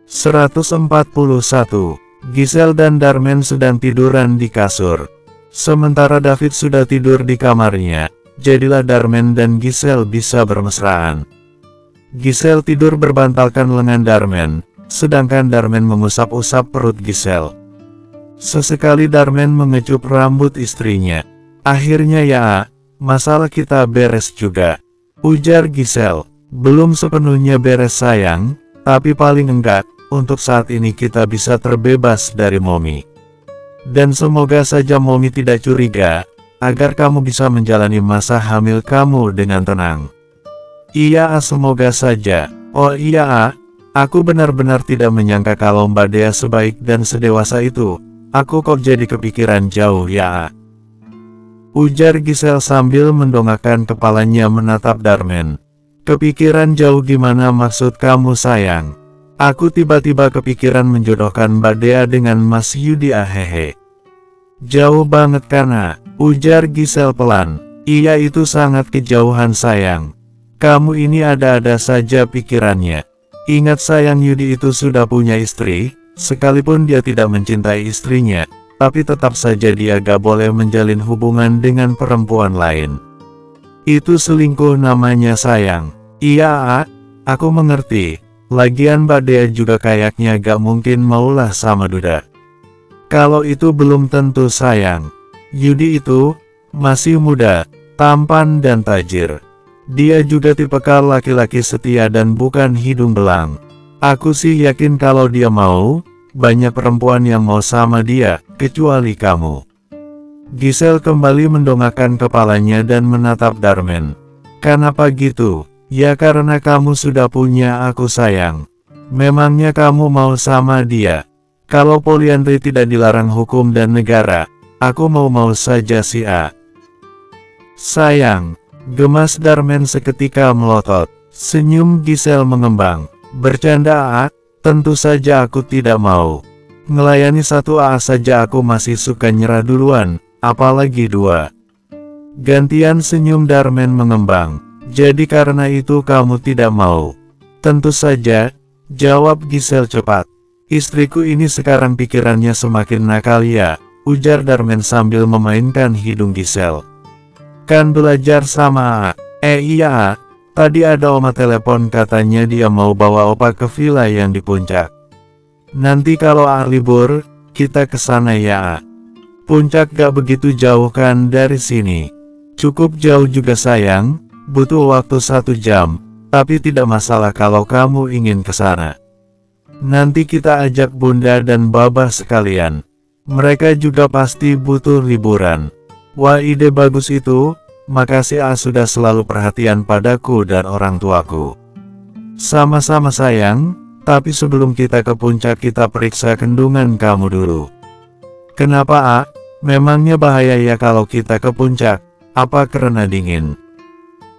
141. Giselle dan Darmen sedang tiduran di kasur. Sementara David sudah tidur di kamarnya, jadilah Darmen dan Giselle bisa bermesraan. Giselle tidur berbantalkan lengan Darmen, sedangkan Darmen mengusap-usap perut Giselle. Sesekali Darmen mengecup rambut istrinya. Akhirnya ya, masalah kita beres juga, ujar Giselle. Belum sepenuhnya beres sayang, tapi paling enggak, untuk saat ini kita bisa terbebas dari Momi. Dan semoga saja Momi tidak curiga, agar kamu bisa menjalani masa hamil kamu dengan tenang. Iya, semoga saja. Oh iya, aku benar-benar tidak menyangka kalau Mbak Dea sebaik dan sedewasa itu. Aku kok jadi kepikiran jauh ya, ujar Giselle sambil mendongakkan kepalanya menatap Darmen. Kepikiran jauh gimana maksud kamu sayang? Aku tiba-tiba kepikiran menjodohkan Mbak Dea dengan Mas Yudi ahehe. Jauh banget karena, ujar Giselle pelan. Iya, itu sangat kejauhan sayang. Kamu ini ada-ada saja pikirannya. Ingat sayang, Yudi itu sudah punya istri, sekalipun dia tidak mencintai istrinya, tapi tetap saja dia gak boleh menjalin hubungan dengan perempuan lain. Itu selingkuh namanya sayang. Iya, aku mengerti. Lagian Mbak Dea juga kayaknya gak mungkin maulah sama Duda. Kalau itu belum tentu sayang. Yudi itu masih muda, tampan dan tajir. Dia juga tipikal laki-laki setia dan bukan hidung belang. Aku sih yakin kalau dia mau, banyak perempuan yang mau sama dia, kecuali kamu. Giselle kembali mendongakkan kepalanya dan menatap Darmen. Kenapa gitu? Ya karena kamu sudah punya aku sayang. Memangnya kamu mau sama dia? Kalau poliandri tidak dilarang hukum dan negara, aku mau saja sih sayang. Gemas Darmen seketika melotot. Senyum Giselle mengembang. Bercanda tentu saja aku tidak mau. Ngelayani satu saja aku masih suka nyerah duluan, apalagi dua. Gantian senyum Darmen mengembang. Jadi karena itu kamu tidak mau? Tentu saja, jawab Giselle cepat. Istriku ini sekarang pikirannya semakin nakal ya, ujar Darmen sambil memainkan hidung Giselle. Kan belajar sama iya, tadi ada oma telepon katanya dia mau bawa opa ke villa yang di puncak. Nanti kalau libur, kita ke sana ya. Puncak gak begitu jauh kan dari sini. Cukup jauh juga sayang. Butuh waktu 1 jam, tapi tidak masalah kalau kamu ingin ke sana. Nanti kita ajak Bunda dan Babah sekalian. Mereka juga pasti butuh liburan. Wah, ide bagus itu. Makasih sudah selalu perhatian padaku dan orang tuaku. Sama-sama sayang, tapi sebelum kita ke puncak kita periksa kandungan kamu dulu. Kenapa Memangnya bahaya ya kalau kita ke puncak? Apa karena dingin?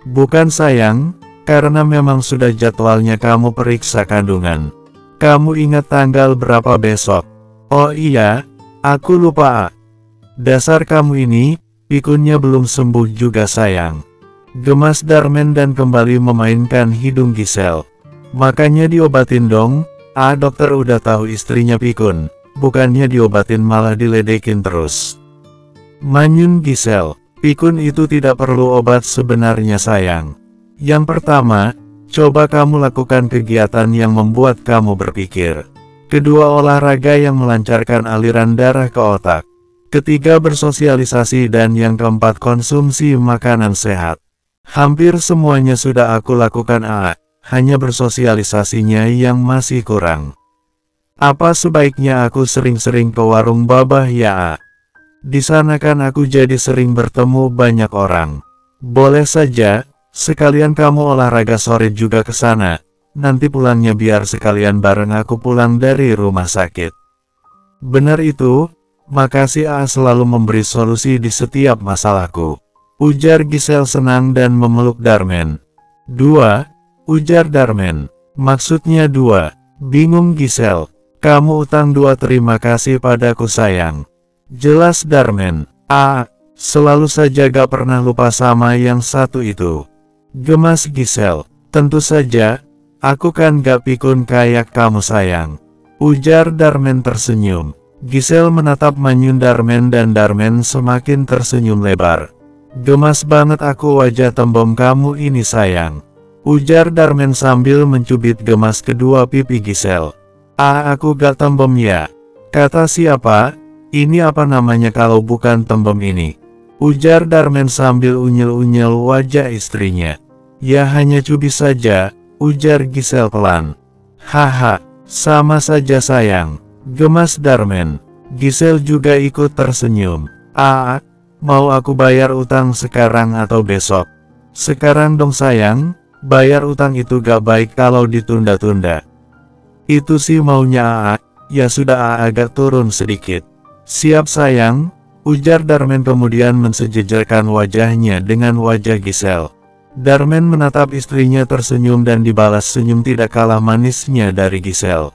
Bukan sayang, karena memang sudah jadwalnya kamu periksa kandungan. Kamu ingat tanggal berapa besok? Oh iya, aku lupa. Dasar kamu ini, pikunnya belum sembuh juga sayang. Gemas Darmen dan kembali memainkan hidung Giselle. Makanya diobatin dong. Dokter udah tahu istrinya pikun. Bukannya diobatin malah diledekin terus. Manyun Giselle. Pikun itu tidak perlu obat sebenarnya sayang. Yang pertama, coba kamu lakukan kegiatan yang membuat kamu berpikir. Kedua, olahraga yang melancarkan aliran darah ke otak. Ketiga, bersosialisasi, dan yang keempat, konsumsi makanan sehat. Hampir semuanya sudah aku lakukan hanya bersosialisasinya yang masih kurang. Apa sebaiknya aku sering-sering ke warung Babah ya? Di sana kan aku jadi sering bertemu banyak orang. Boleh saja, sekalian kamu olahraga sore juga ke sana. Nanti pulangnya biar sekalian bareng aku pulang dari rumah sakit. Benar itu, makasih selalu memberi solusi di setiap masalahku. Ujar Giselle senang dan memeluk Darmen. 2, ujar Darmen. Maksudnya 2, bingung Giselle. Kamu utang 2 terima kasih padaku sayang. Jelas Darmen. Selalu saja gak pernah lupa sama yang satu itu. Gemas Giselle. Tentu saja, Aku kan gak pikun kayak kamu sayang, ujar Darmen tersenyum. Giselle menatap manyun Darmen dan Darmen semakin tersenyum lebar. Gemas banget aku wajah tembem kamu ini sayang, ujar Darmen sambil mencubit gemas kedua pipi Giselle. Aku gak tembem ya. Kata siapa? Ini apa namanya kalau bukan tembem ini? Ujar Darmen sambil unyil-unyil wajah istrinya. Ya hanya cubit saja, ujar Giselle pelan. Haha, sama saja sayang, gemas Darmen. Giselle juga ikut tersenyum. Mau aku bayar utang sekarang atau besok? Sekarang dong sayang, bayar utang itu gak baik kalau ditunda-tunda. Itu sih maunya ya sudah agak turun sedikit. Siap sayang, ujar Darmen kemudian mensejajarkan wajahnya dengan wajah Giselle. Darmen menatap istrinya tersenyum dan dibalas senyum tidak kalah manisnya dari Giselle.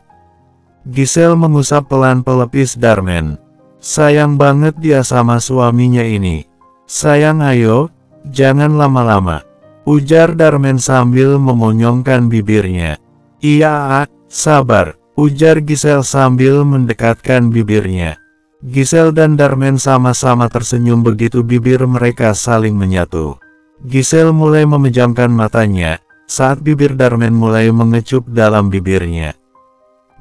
Giselle mengusap pelan pelepis Darmen. Sayang banget dia sama suaminya ini. Sayang ayo, jangan lama-lama, ujar Darmen sambil memonyongkan bibirnya. Iya sabar, ujar Giselle sambil mendekatkan bibirnya. Giselle dan Darmen sama-sama tersenyum begitu bibir mereka saling menyatu. Giselle mulai memejamkan matanya, saat bibir Darmen mulai mengecup dalam bibirnya.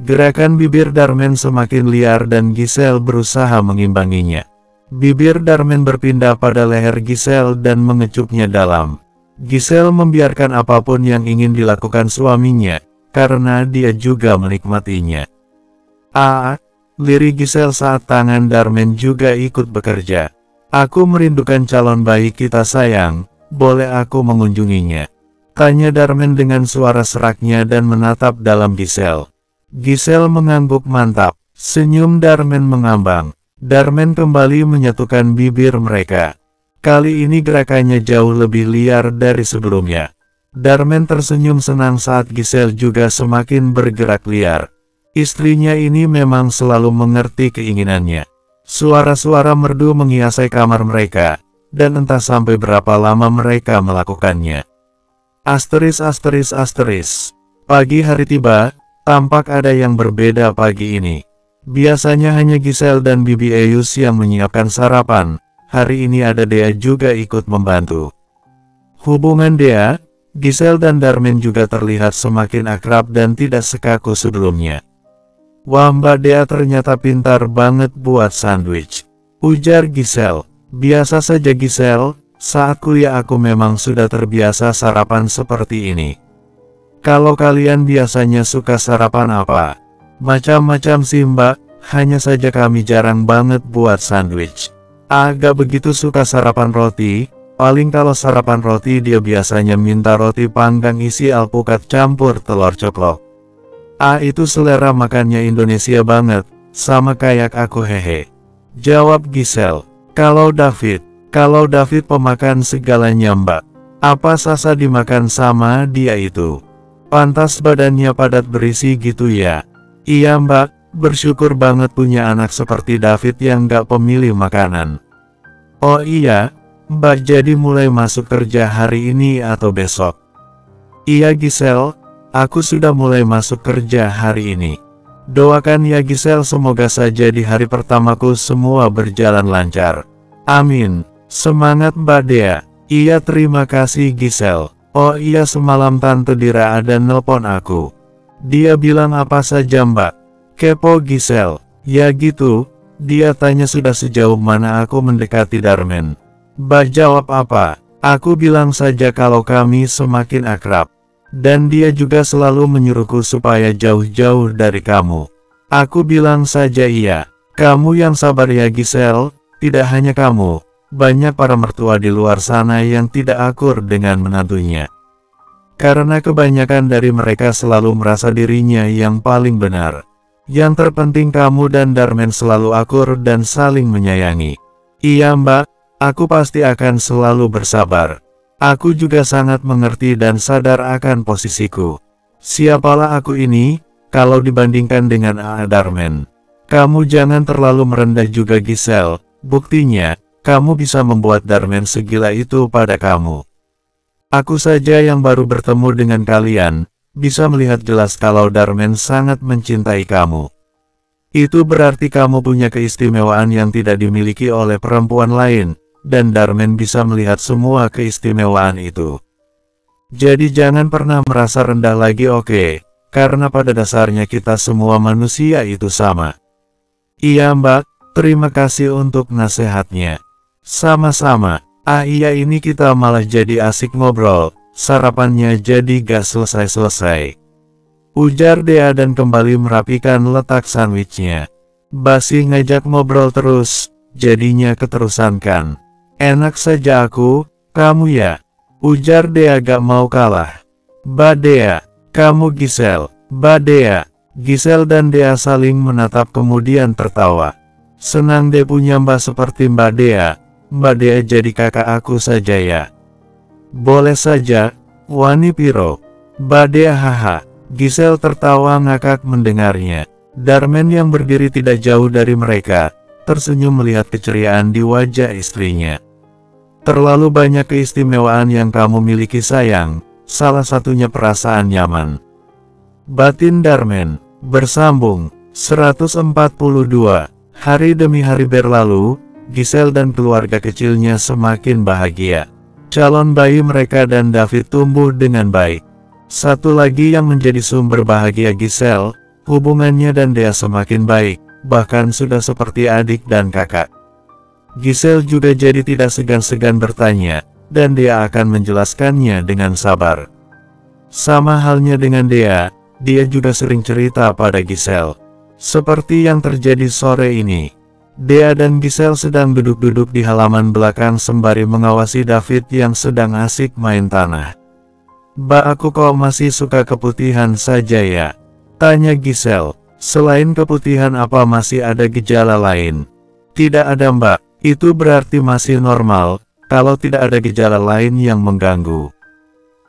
Gerakan bibir Darmen semakin liar dan Giselle berusaha mengimbanginya. Bibir Darmen berpindah pada leher Giselle dan mengecupnya dalam. Giselle membiarkan apapun yang ingin dilakukan suaminya, karena dia juga menikmatinya. Lirik Giselle saat tangan Darmen juga ikut bekerja. Aku merindukan calon bayi kita sayang, boleh aku mengunjunginya? Tanya Darmen dengan suara seraknya dan menatap dalam Giselle. Giselle mengangguk mantap, senyum Darmen mengambang. Darmen kembali menyatukan bibir mereka. Kali ini gerakannya jauh lebih liar dari sebelumnya. Darmen tersenyum senang saat Giselle juga semakin bergerak liar. Istrinya ini memang selalu mengerti keinginannya. Suara-suara merdu menghiasi kamar mereka, dan entah sampai berapa lama mereka melakukannya. Pagi hari tiba, tampak ada yang berbeda pagi ini. Biasanya hanya Giselle dan Bibi Eyus yang menyiapkan sarapan, hari ini ada Dea juga ikut membantu. Hubungan Dea, Giselle dan Darmen juga terlihat semakin akrab dan tidak sekaku sebelumnya. Wah Mbak Dea ternyata pintar banget buat sandwich, ujar Giselle. Biasa saja Giselle, saat kuliah aku memang sudah terbiasa sarapan seperti ini. Kalau kalian biasanya suka sarapan apa? Macam-macam sih Mbak, hanya saja kami jarang banget buat sandwich. Agak begitu suka sarapan roti, paling kalau sarapan roti dia biasanya minta roti panggang isi alpukat campur telur ceplok. Itu selera makannya Indonesia banget, sama kayak aku hehe, jawab Giselle. Kalau David pemakan segalanya Mbak. Apa Sasa dimakan sama dia itu? Pantas badannya padat berisi gitu ya. Iya Mbak, bersyukur banget punya anak seperti David yang gak pemilih makanan. Oh iya, Mbak jadi mulai masuk kerja hari ini atau besok? Iya Giselle, aku sudah mulai masuk kerja hari ini. Doakan ya Giselle, semoga saja di hari pertamaku semua berjalan lancar. Amin. Semangat Mbak Dea. Iya terima kasih Giselle. Oh iya semalam Tante Dira ada nelpon aku. Dia bilang apa saja Mbak? Kepo Giselle. Ya gitu, dia tanya sudah sejauh mana aku mendekati Darmen. Mbak jawab apa? Aku bilang saja kalau kami semakin akrab. Dan dia juga selalu menyuruhku supaya jauh-jauh dari kamu. Aku bilang saja iya. Kamu yang sabar ya Giselle, tidak hanya kamu, banyak para mertua di luar sana yang tidak akur dengan menantunya. Karena kebanyakan dari mereka selalu merasa dirinya yang paling benar. Yang terpenting kamu dan Darmen selalu akur dan saling menyayangi. Iya Mbak, aku pasti akan selalu bersabar. Aku juga sangat mengerti dan sadar akan posisiku. Siapalah aku ini, kalau dibandingkan dengan Darmen. Kamu jangan terlalu merendah juga Giselle, buktinya, kamu bisa membuat Darmen segila itu pada kamu. Aku saja yang baru bertemu dengan kalian, bisa melihat jelas kalau Darman sangat mencintai kamu. Itu berarti kamu punya keistimewaan yang tidak dimiliki oleh perempuan lain, dan Darman bisa melihat semua keistimewaan itu. Jadi jangan pernah merasa rendah lagi, oke? Karena pada dasarnya kita semua manusia itu sama. Iya Mbak, terima kasih untuk nasihatnya. Sama-sama. Ah iya, ini kita malah jadi asik ngobrol, sarapannya jadi gak selesai-selesai. Ujar Dea dan kembali merapikan letak sandwichnya. Basi ngajak ngobrol terus, jadinya keterusan kan. Enak saja aku, kamu ya. Ujar Dea gak mau kalah. Ba Dea, kamu Gisel. Ba Dea. Gisel dan Dea saling menatap kemudian tertawa. Senang deh punya mbak seperti Mbak Dea. Mbak Dea jadi kakak aku saja ya. Boleh saja, Wani Piro. Mbak Dea haha. Gisel tertawa ngakak mendengarnya. Darman yang berdiri tidak jauh dari mereka, tersenyum melihat keceriaan di wajah istrinya. Terlalu banyak keistimewaan yang kamu miliki sayang, salah satunya perasaan nyaman. Batin Darman. Bersambung. 142. Hari demi hari berlalu, Gisel dan keluarga kecilnya semakin bahagia. Calon bayi mereka dan David tumbuh dengan baik. Satu lagi yang menjadi sumber bahagia Gisel, hubungannya dan Dea semakin baik, bahkan sudah seperti adik dan kakak. Gisel juga jadi tidak segan-segan bertanya, dan Dea akan menjelaskannya dengan sabar. Sama halnya dengan Dea, dia juga sering cerita pada Gisel. Seperti yang terjadi sore ini. Dea dan Gisel sedang duduk-duduk di halaman belakang sembari mengawasi David yang sedang asik main tanah. Mbak, aku kok masih suka keputihan saja ya? Tanya Gisel. Selain keputihan apa masih ada gejala lain? Tidak ada Mbak, itu berarti masih normal, kalau tidak ada gejala lain yang mengganggu.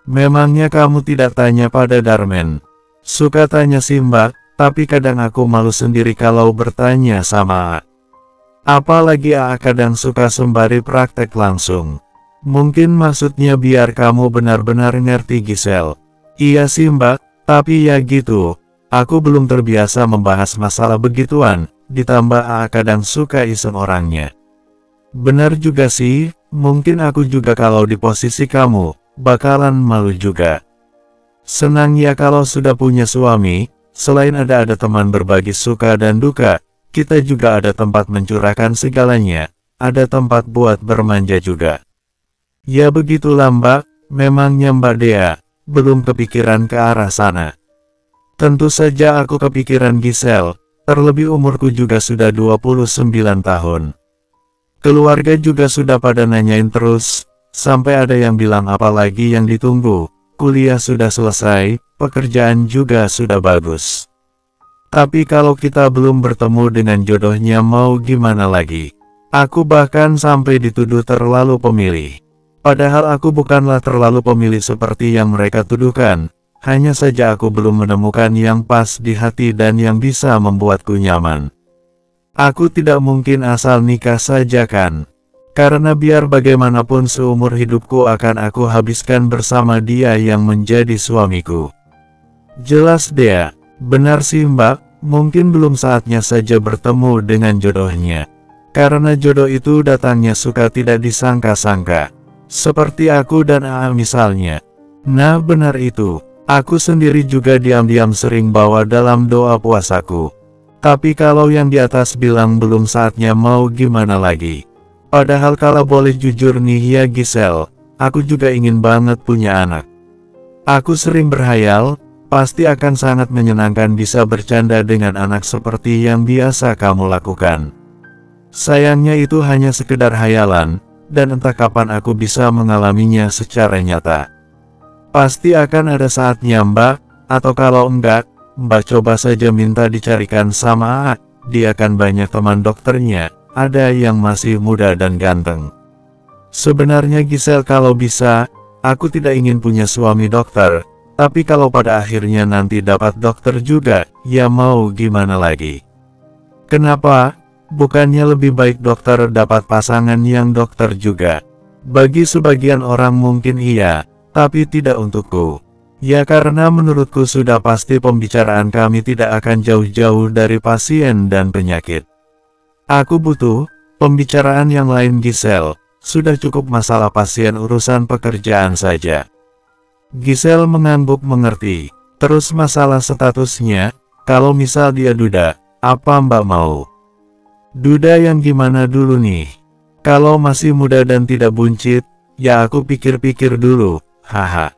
Memangnya kamu tidak tanya pada Darman? Suka tanya sih Mbak, tapi kadang aku malu sendiri kalau bertanya sama A. Apalagi A kadang suka sembari praktek langsung. Mungkin maksudnya biar kamu benar-benar ngerti Gisel. Iya sih Mbak, tapi ya gitu. Aku belum terbiasa membahas masalah begituan, ditambah A kadang suka iseng orangnya. Benar juga sih, mungkin aku juga kalau di posisi kamu, bakalan malu juga. Senang ya kalau sudah punya suami, selain ada teman berbagi suka dan duka, kita juga ada tempat mencurahkan segalanya, ada tempat buat bermanja juga. Ya begitulah Mbak, memangnya Mbak Dea, belum kepikiran ke arah sana. Tentu saja aku kepikiran Gisel, terlebih umurku juga sudah 29 tahun. Keluarga juga sudah pada nanyain terus, sampai ada yang bilang apalagi yang ditunggu, kuliah sudah selesai, pekerjaan juga sudah bagus. Tapi kalau kita belum bertemu dengan jodohnya mau gimana lagi? Aku bahkan sampai dituduh terlalu pemilih. Padahal aku bukanlah terlalu pemilih seperti yang mereka tuduhkan, hanya saja aku belum menemukan yang pas di hati dan yang bisa membuatku nyaman. Aku tidak mungkin asal nikah saja kan? Karena biar bagaimanapun seumur hidupku akan aku habiskan bersama dia yang menjadi suamiku. Jelas Dea, benar sih Mbak, mungkin belum saatnya saja bertemu dengan jodohnya. Karena jodoh itu datangnya suka tidak disangka-sangka. Seperti aku dan AA misalnya. Nah benar itu, aku sendiri juga diam-diam sering bawa dalam doa puasaku. Tapi kalau yang di atas bilang belum saatnya mau gimana lagi. Padahal kalau boleh jujur nih ya Gisel, aku juga ingin banget punya anak. Aku sering berhayal, pasti akan sangat menyenangkan bisa bercanda dengan anak seperti yang biasa kamu lakukan. Sayangnya itu hanya sekedar hayalan, dan entah kapan aku bisa mengalaminya secara nyata. Pasti akan ada saatnya Mbak, atau kalau enggak, Mbak coba saja minta dicarikan sama A, dia kan banyak teman dokternya, ada yang masih muda dan ganteng. Sebenarnya Gisel kalau bisa, aku tidak ingin punya suami dokter, tapi kalau pada akhirnya nanti dapat dokter juga, ya mau gimana lagi. Kenapa? Bukannya lebih baik dokter dapat pasangan yang dokter juga? Bagi sebagian orang mungkin iya, tapi tidak untukku. Ya karena menurutku sudah pasti pembicaraan kami tidak akan jauh-jauh dari pasien dan penyakit. Aku butuh pembicaraan yang lain Giselle, sudah cukup masalah pasien urusan pekerjaan saja. Giselle mengangguk mengerti, terus masalah statusnya, kalau misal dia duda, apa Mbak mau? Duda yang gimana dulu nih? Kalau masih muda dan tidak buncit, ya aku pikir-pikir dulu, haha.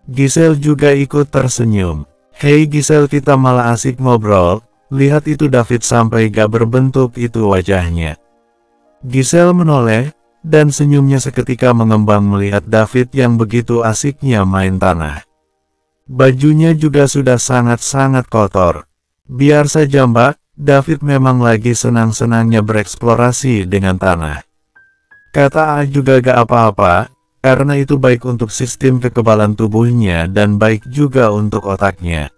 Giselle juga ikut tersenyum. Hei Giselle, kita malah asik ngobrol, lihat itu David sampai gak berbentuk itu wajahnya. Giselle menoleh, dan senyumnya seketika mengembang melihat David yang begitu asiknya main tanah. Bajunya juga sudah sangat-sangat kotor. Biar saja Mbak, David memang lagi senang-senangnya bereksplorasi dengan tanah. Kata A juga gak apa-apa, karena itu baik untuk sistem kekebalan tubuhnya dan baik juga untuk otaknya.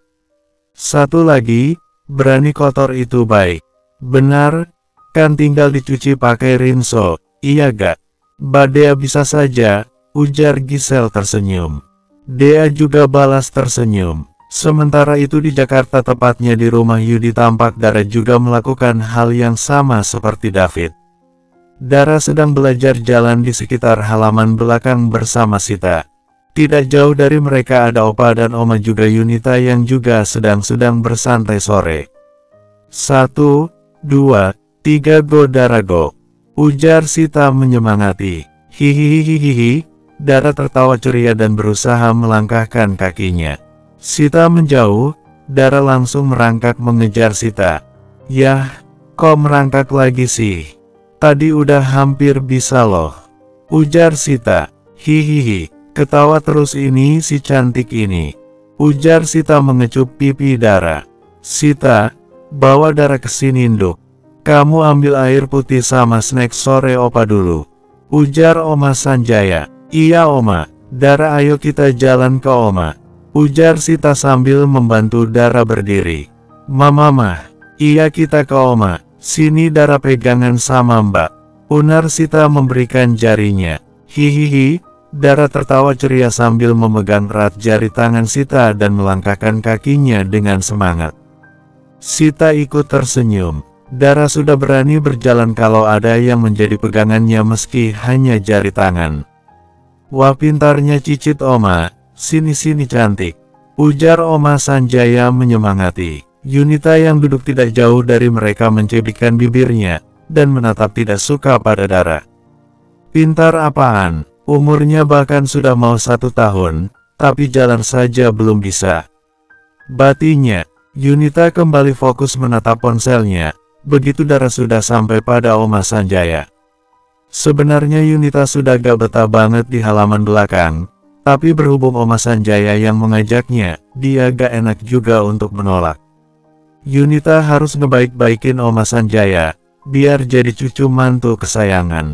Satu lagi, berani kotor itu baik. Benar, kan tinggal dicuci pakai rinso, iya gak? Mbak Dea bisa saja, ujar Giselle tersenyum. Dea juga balas tersenyum. Sementara itu di Jakarta, tepatnya di rumah Yudi, tampak Dara juga melakukan hal yang sama seperti David. Dara sedang belajar jalan di sekitar halaman belakang bersama Sita. Tidak jauh dari mereka ada Opa dan Oma juga Yunita yang juga sedang bersantai sore. 1, 2, 3 go Dara go, ujar Sita menyemangati. Hihihihihi, Dara tertawa ceria dan berusaha melangkahkan kakinya. Sita menjauh, Dara langsung merangkak mengejar Sita. Yah, kok merangkak lagi sih? Tadi udah hampir bisa loh, ujar Sita. Hihihi, ketawa terus ini si cantik ini, ujar Sita mengecup pipi Dara. Sita, bawa Dara ke sini nduk. Kamu ambil air putih sama snack sore Opa dulu, ujar Oma Sanjaya. Iya Oma, Dara ayo kita jalan ke Oma, ujar Sita sambil membantu Dara berdiri. Mama, iya kita ke Oma. Sini Dara pegangan sama Mbak, unar Sita memberikan jarinya. Hihihi, Dara tertawa ceria sambil memegang erat jari tangan Sita dan melangkahkan kakinya dengan semangat. Sita ikut tersenyum. Dara sudah berani berjalan kalau ada yang menjadi pegangannya meski hanya jari tangan. Wah pintarnya cicit Oma, sini-sini cantik, ujar Oma Sanjaya menyemangati. Yunita yang duduk tidak jauh dari mereka mencibikkan bibirnya, dan menatap tidak suka pada Dara. Pintar apaan, umurnya bahkan sudah mau 1 tahun, tapi jalan saja belum bisa, batinya. Yunita kembali fokus menatap ponselnya, begitu Dara sudah sampai pada Oma Sanjaya. Sebenarnya Yunita sudah gak betah banget di halaman belakang, tapi berhubung Oma Sanjaya yang mengajaknya, dia gak enak juga untuk menolak. Yunita harus ngebaik-baikin Oma Sanjaya, biar jadi cucu mantu kesayangan.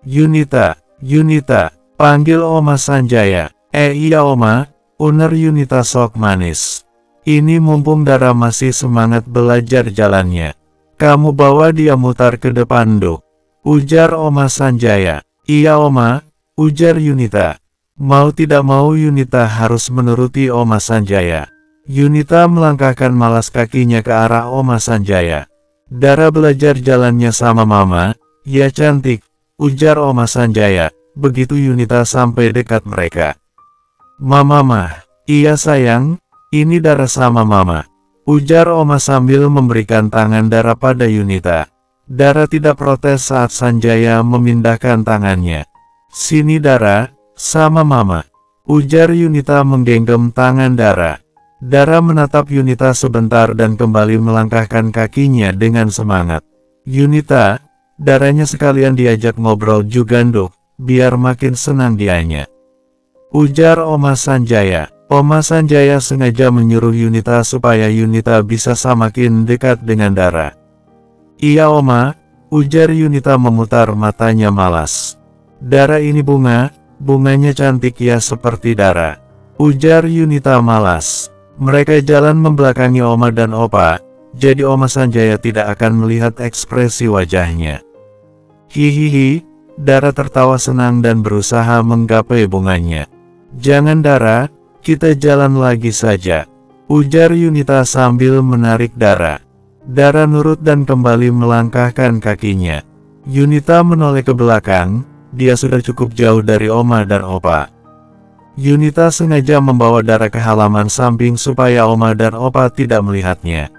Yunita, panggil Oma Sanjaya. Iya Oma, uner Yunita sok manis. Ini mumpung Dara masih semangat belajar jalannya. Kamu bawa dia mutar ke depan dok, ujar Oma Sanjaya. Iya Oma, ujar Yunita. Mau tidak mau Yunita harus menuruti Oma Sanjaya. Yunita melangkahkan malas kakinya ke arah Oma Sanjaya. Dara belajar jalannya sama Mama, ya cantik, ujar Oma Sanjaya, begitu Yunita sampai dekat mereka. Mama, iya sayang, ini Dara sama Mama, ujar Oma sambil memberikan tangan Dara pada Yunita. Dara tidak protes saat Sanjaya memindahkan tangannya. Sini Dara, sama Mama, ujar Yunita menggenggam tangan Dara. Dara menatap Yunita sebentar dan kembali melangkahkan kakinya dengan semangat. Yunita, Daranya sekalian diajak ngobrol juga nduk, biar makin senang dianya, ujar Oma Sanjaya. Oma Sanjaya sengaja menyuruh Yunita supaya Yunita bisa semakin dekat dengan Dara. Iya Oma, ujar Yunita memutar matanya malas. Dara ini bunganya cantik ya seperti Dara, ujar Yunita malas. Mereka jalan membelakangi Oma dan Opa, jadi Oma Sanjaya tidak akan melihat ekspresi wajahnya. Hihihi, Dara tertawa senang dan berusaha menggapai bunganya. Jangan Dara, kita jalan lagi saja, ujar Yunita sambil menarik Dara. Dara nurut dan kembali melangkahkan kakinya. Yunita menoleh ke belakang, dia sudah cukup jauh dari Oma dan Opa. Yunita sengaja membawa Dara ke halaman samping supaya Oma dan Opa tidak melihatnya.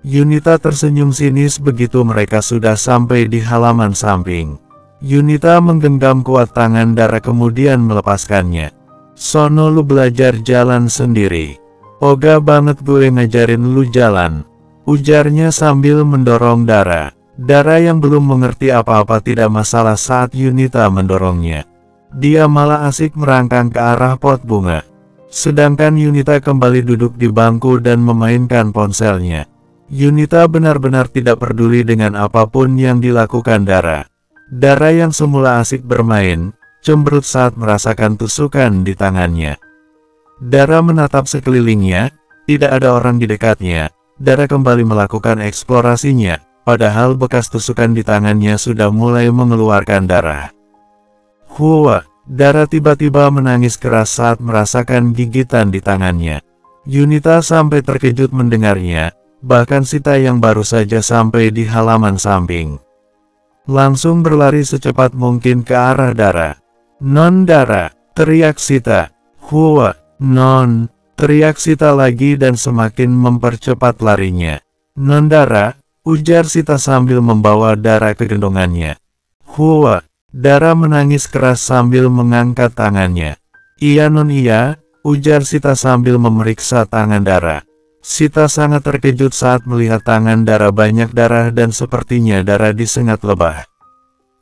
Yunita tersenyum sinis begitu mereka sudah sampai di halaman samping. Yunita menggenggam kuat tangan Dara kemudian melepaskannya. Sono lu belajar jalan sendiri. Oga banget gue ngajarin lu jalan, ujarnya sambil mendorong Dara. Dara yang belum mengerti apa-apa tidak masalah saat Yunita mendorongnya. Dia malah asik merangkang ke arah pot bunga. Sedangkan Yunita kembali duduk di bangku dan memainkan ponselnya. Yunita benar-benar tidak peduli dengan apapun yang dilakukan Dara. Dara yang semula asik bermain, cemberut saat merasakan tusukan di tangannya. Dara menatap sekelilingnya, tidak ada orang di dekatnya. Dara kembali melakukan eksplorasinya, padahal bekas tusukan di tangannya sudah mulai mengeluarkan darah. Hua, Dara tiba-tiba menangis keras saat merasakan gigitan di tangannya. Yunita sampai terkejut mendengarnya, bahkan Sita yang baru saja sampai di halaman samping langsung berlari secepat mungkin ke arah Dara. Non Dara, teriak Sita. Hua, non, teriak Sita lagi dan semakin mempercepat larinya. Non Dara, ujar Sita sambil membawa Dara ke gendongannya. Hua, Dara menangis keras sambil mengangkat tangannya. Iya non iya, ujar Sita sambil memeriksa tangan Dara. Sita sangat terkejut saat melihat tangan Dara banyak darah dan sepertinya Dara disengat lebah.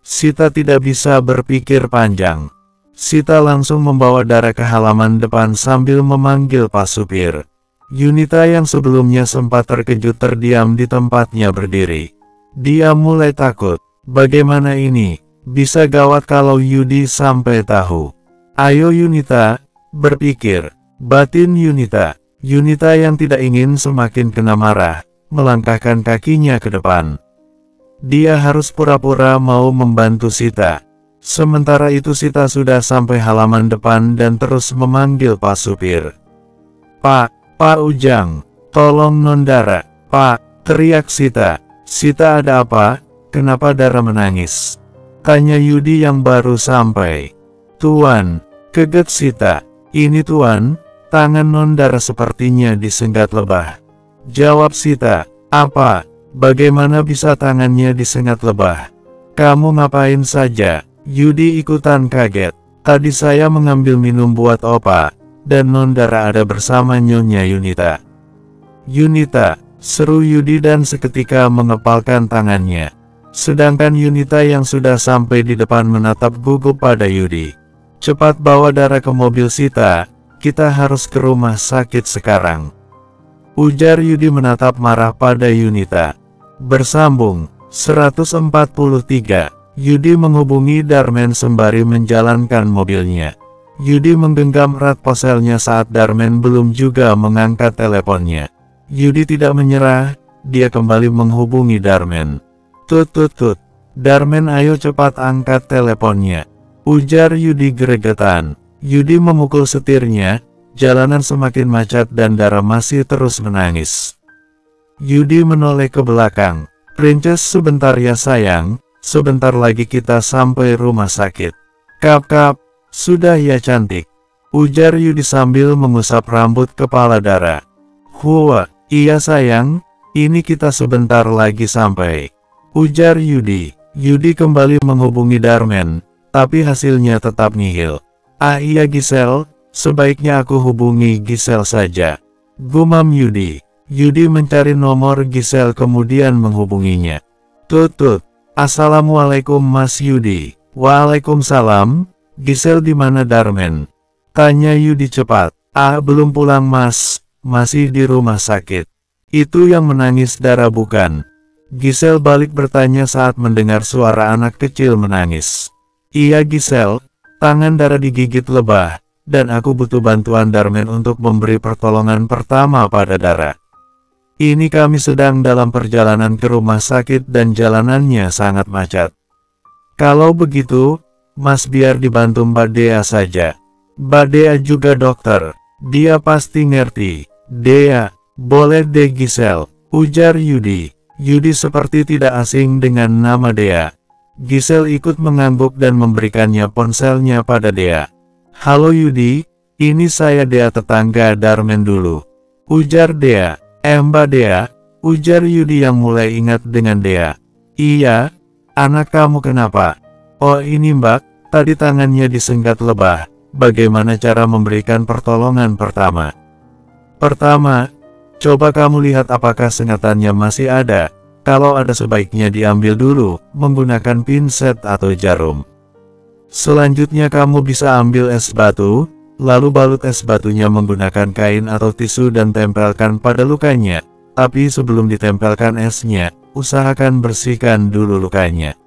Sita tidak bisa berpikir panjang. Sita langsung membawa Dara ke halaman depan sambil memanggil Pak Supir. Yunita yang sebelumnya sempat terkejut terdiam di tempatnya berdiri. Dia mulai takut. Bagaimana ini? Bisa gawat kalau Yudi sampai tahu. Ayo Yunita, berpikir, batin Yunita. Yunita yang tidak ingin semakin kena marah, melangkahkan kakinya ke depan. Dia harus pura-pura mau membantu Sita. Sementara itu Sita sudah sampai halaman depan dan terus memanggil Pak Supir. Pak Ujang, tolong non Dara. Pak, teriak Sita. Sita ada apa? Kenapa Dara menangis? Tanya Yudi yang baru sampai. Tuan, keget Sita. Ini Tuan, tangan non Dara sepertinya disengat lebah. Jawab Sita. Apa? Bagaimana bisa tangannya disengat lebah? Kamu ngapain saja? Yudi ikutan kaget. Tadi saya mengambil minum buat Opa, dan non Dara ada bersama Nyonya Yunita. Yunita, seru Yudi dan seketika mengepalkan tangannya. Sedangkan Yunita yang sudah sampai di depan menatap gugup pada Yudi. Cepat bawa Dara ke mobil Sita, kita harus ke rumah sakit sekarang. Ujar Yudi menatap marah pada Yunita. Bersambung, 143, Yudi menghubungi Darmen sembari menjalankan mobilnya. Yudi menggenggam erat ponselnya saat Darmen belum juga mengangkat teleponnya. Yudi tidak menyerah, dia kembali menghubungi Darmen. Tut. Darmen ayo cepat angkat teleponnya, ujar Yudi gregetan. Yudi memukul setirnya, jalanan semakin macet dan Dara masih terus menangis. Yudi menoleh ke belakang. Princess sebentar ya sayang, sebentar lagi kita sampai rumah sakit. Kap, sudah ya cantik, ujar Yudi sambil mengusap rambut kepala Dara. Hua, iya sayang, ini kita sebentar lagi sampai, ujar Yudi. Yudi kembali menghubungi Darmen, tapi hasilnya tetap nihil. Ah iya Giselle, sebaiknya aku hubungi Giselle saja, gumam Yudi. Yudi mencari nomor Giselle kemudian menghubunginya. Tut. Assalamualaikum Mas Yudi. Waalaikumsalam. Giselle di mana Darmen? Tanya Yudi cepat. Ah belum pulang Mas, masih di rumah sakit. Itu yang menangis Dara bukan? Giselle balik bertanya saat mendengar suara anak kecil menangis. Iya Giselle, tangan Dara digigit lebah, dan aku butuh bantuan Darmen untuk memberi pertolongan pertama pada Dara. Ini kami sedang dalam perjalanan ke rumah sakit dan jalanannya sangat macet. Kalau begitu, Mas biar dibantu Mbak Dea saja. Mbak Dea juga dokter, Dia pasti ngerti. Dea, boleh deh Gisel, ujar Yudi. Yudi seperti tidak asing dengan nama Dea. Gisel ikut mengangguk dan memberikannya ponselnya pada Dea. Halo Yudi, ini saya Dea, tetangga Darmen dulu, ujar Dea. Mbak Dea, ujar Yudi yang mulai ingat dengan Dea. Iya, anak kamu kenapa? Oh ini Mbak, tadi tangannya disengat lebah. Bagaimana cara memberikan pertolongan pertama? Pertama, coba kamu lihat apakah sengatannya masih ada. Kalau ada sebaiknya diambil dulu, menggunakan pinset atau jarum. Selanjutnya kamu bisa ambil es batu, lalu balut es batunya menggunakan kain atau tisu dan tempelkan pada lukanya. Tapi sebelum ditempelkan esnya, usahakan bersihkan dulu lukanya.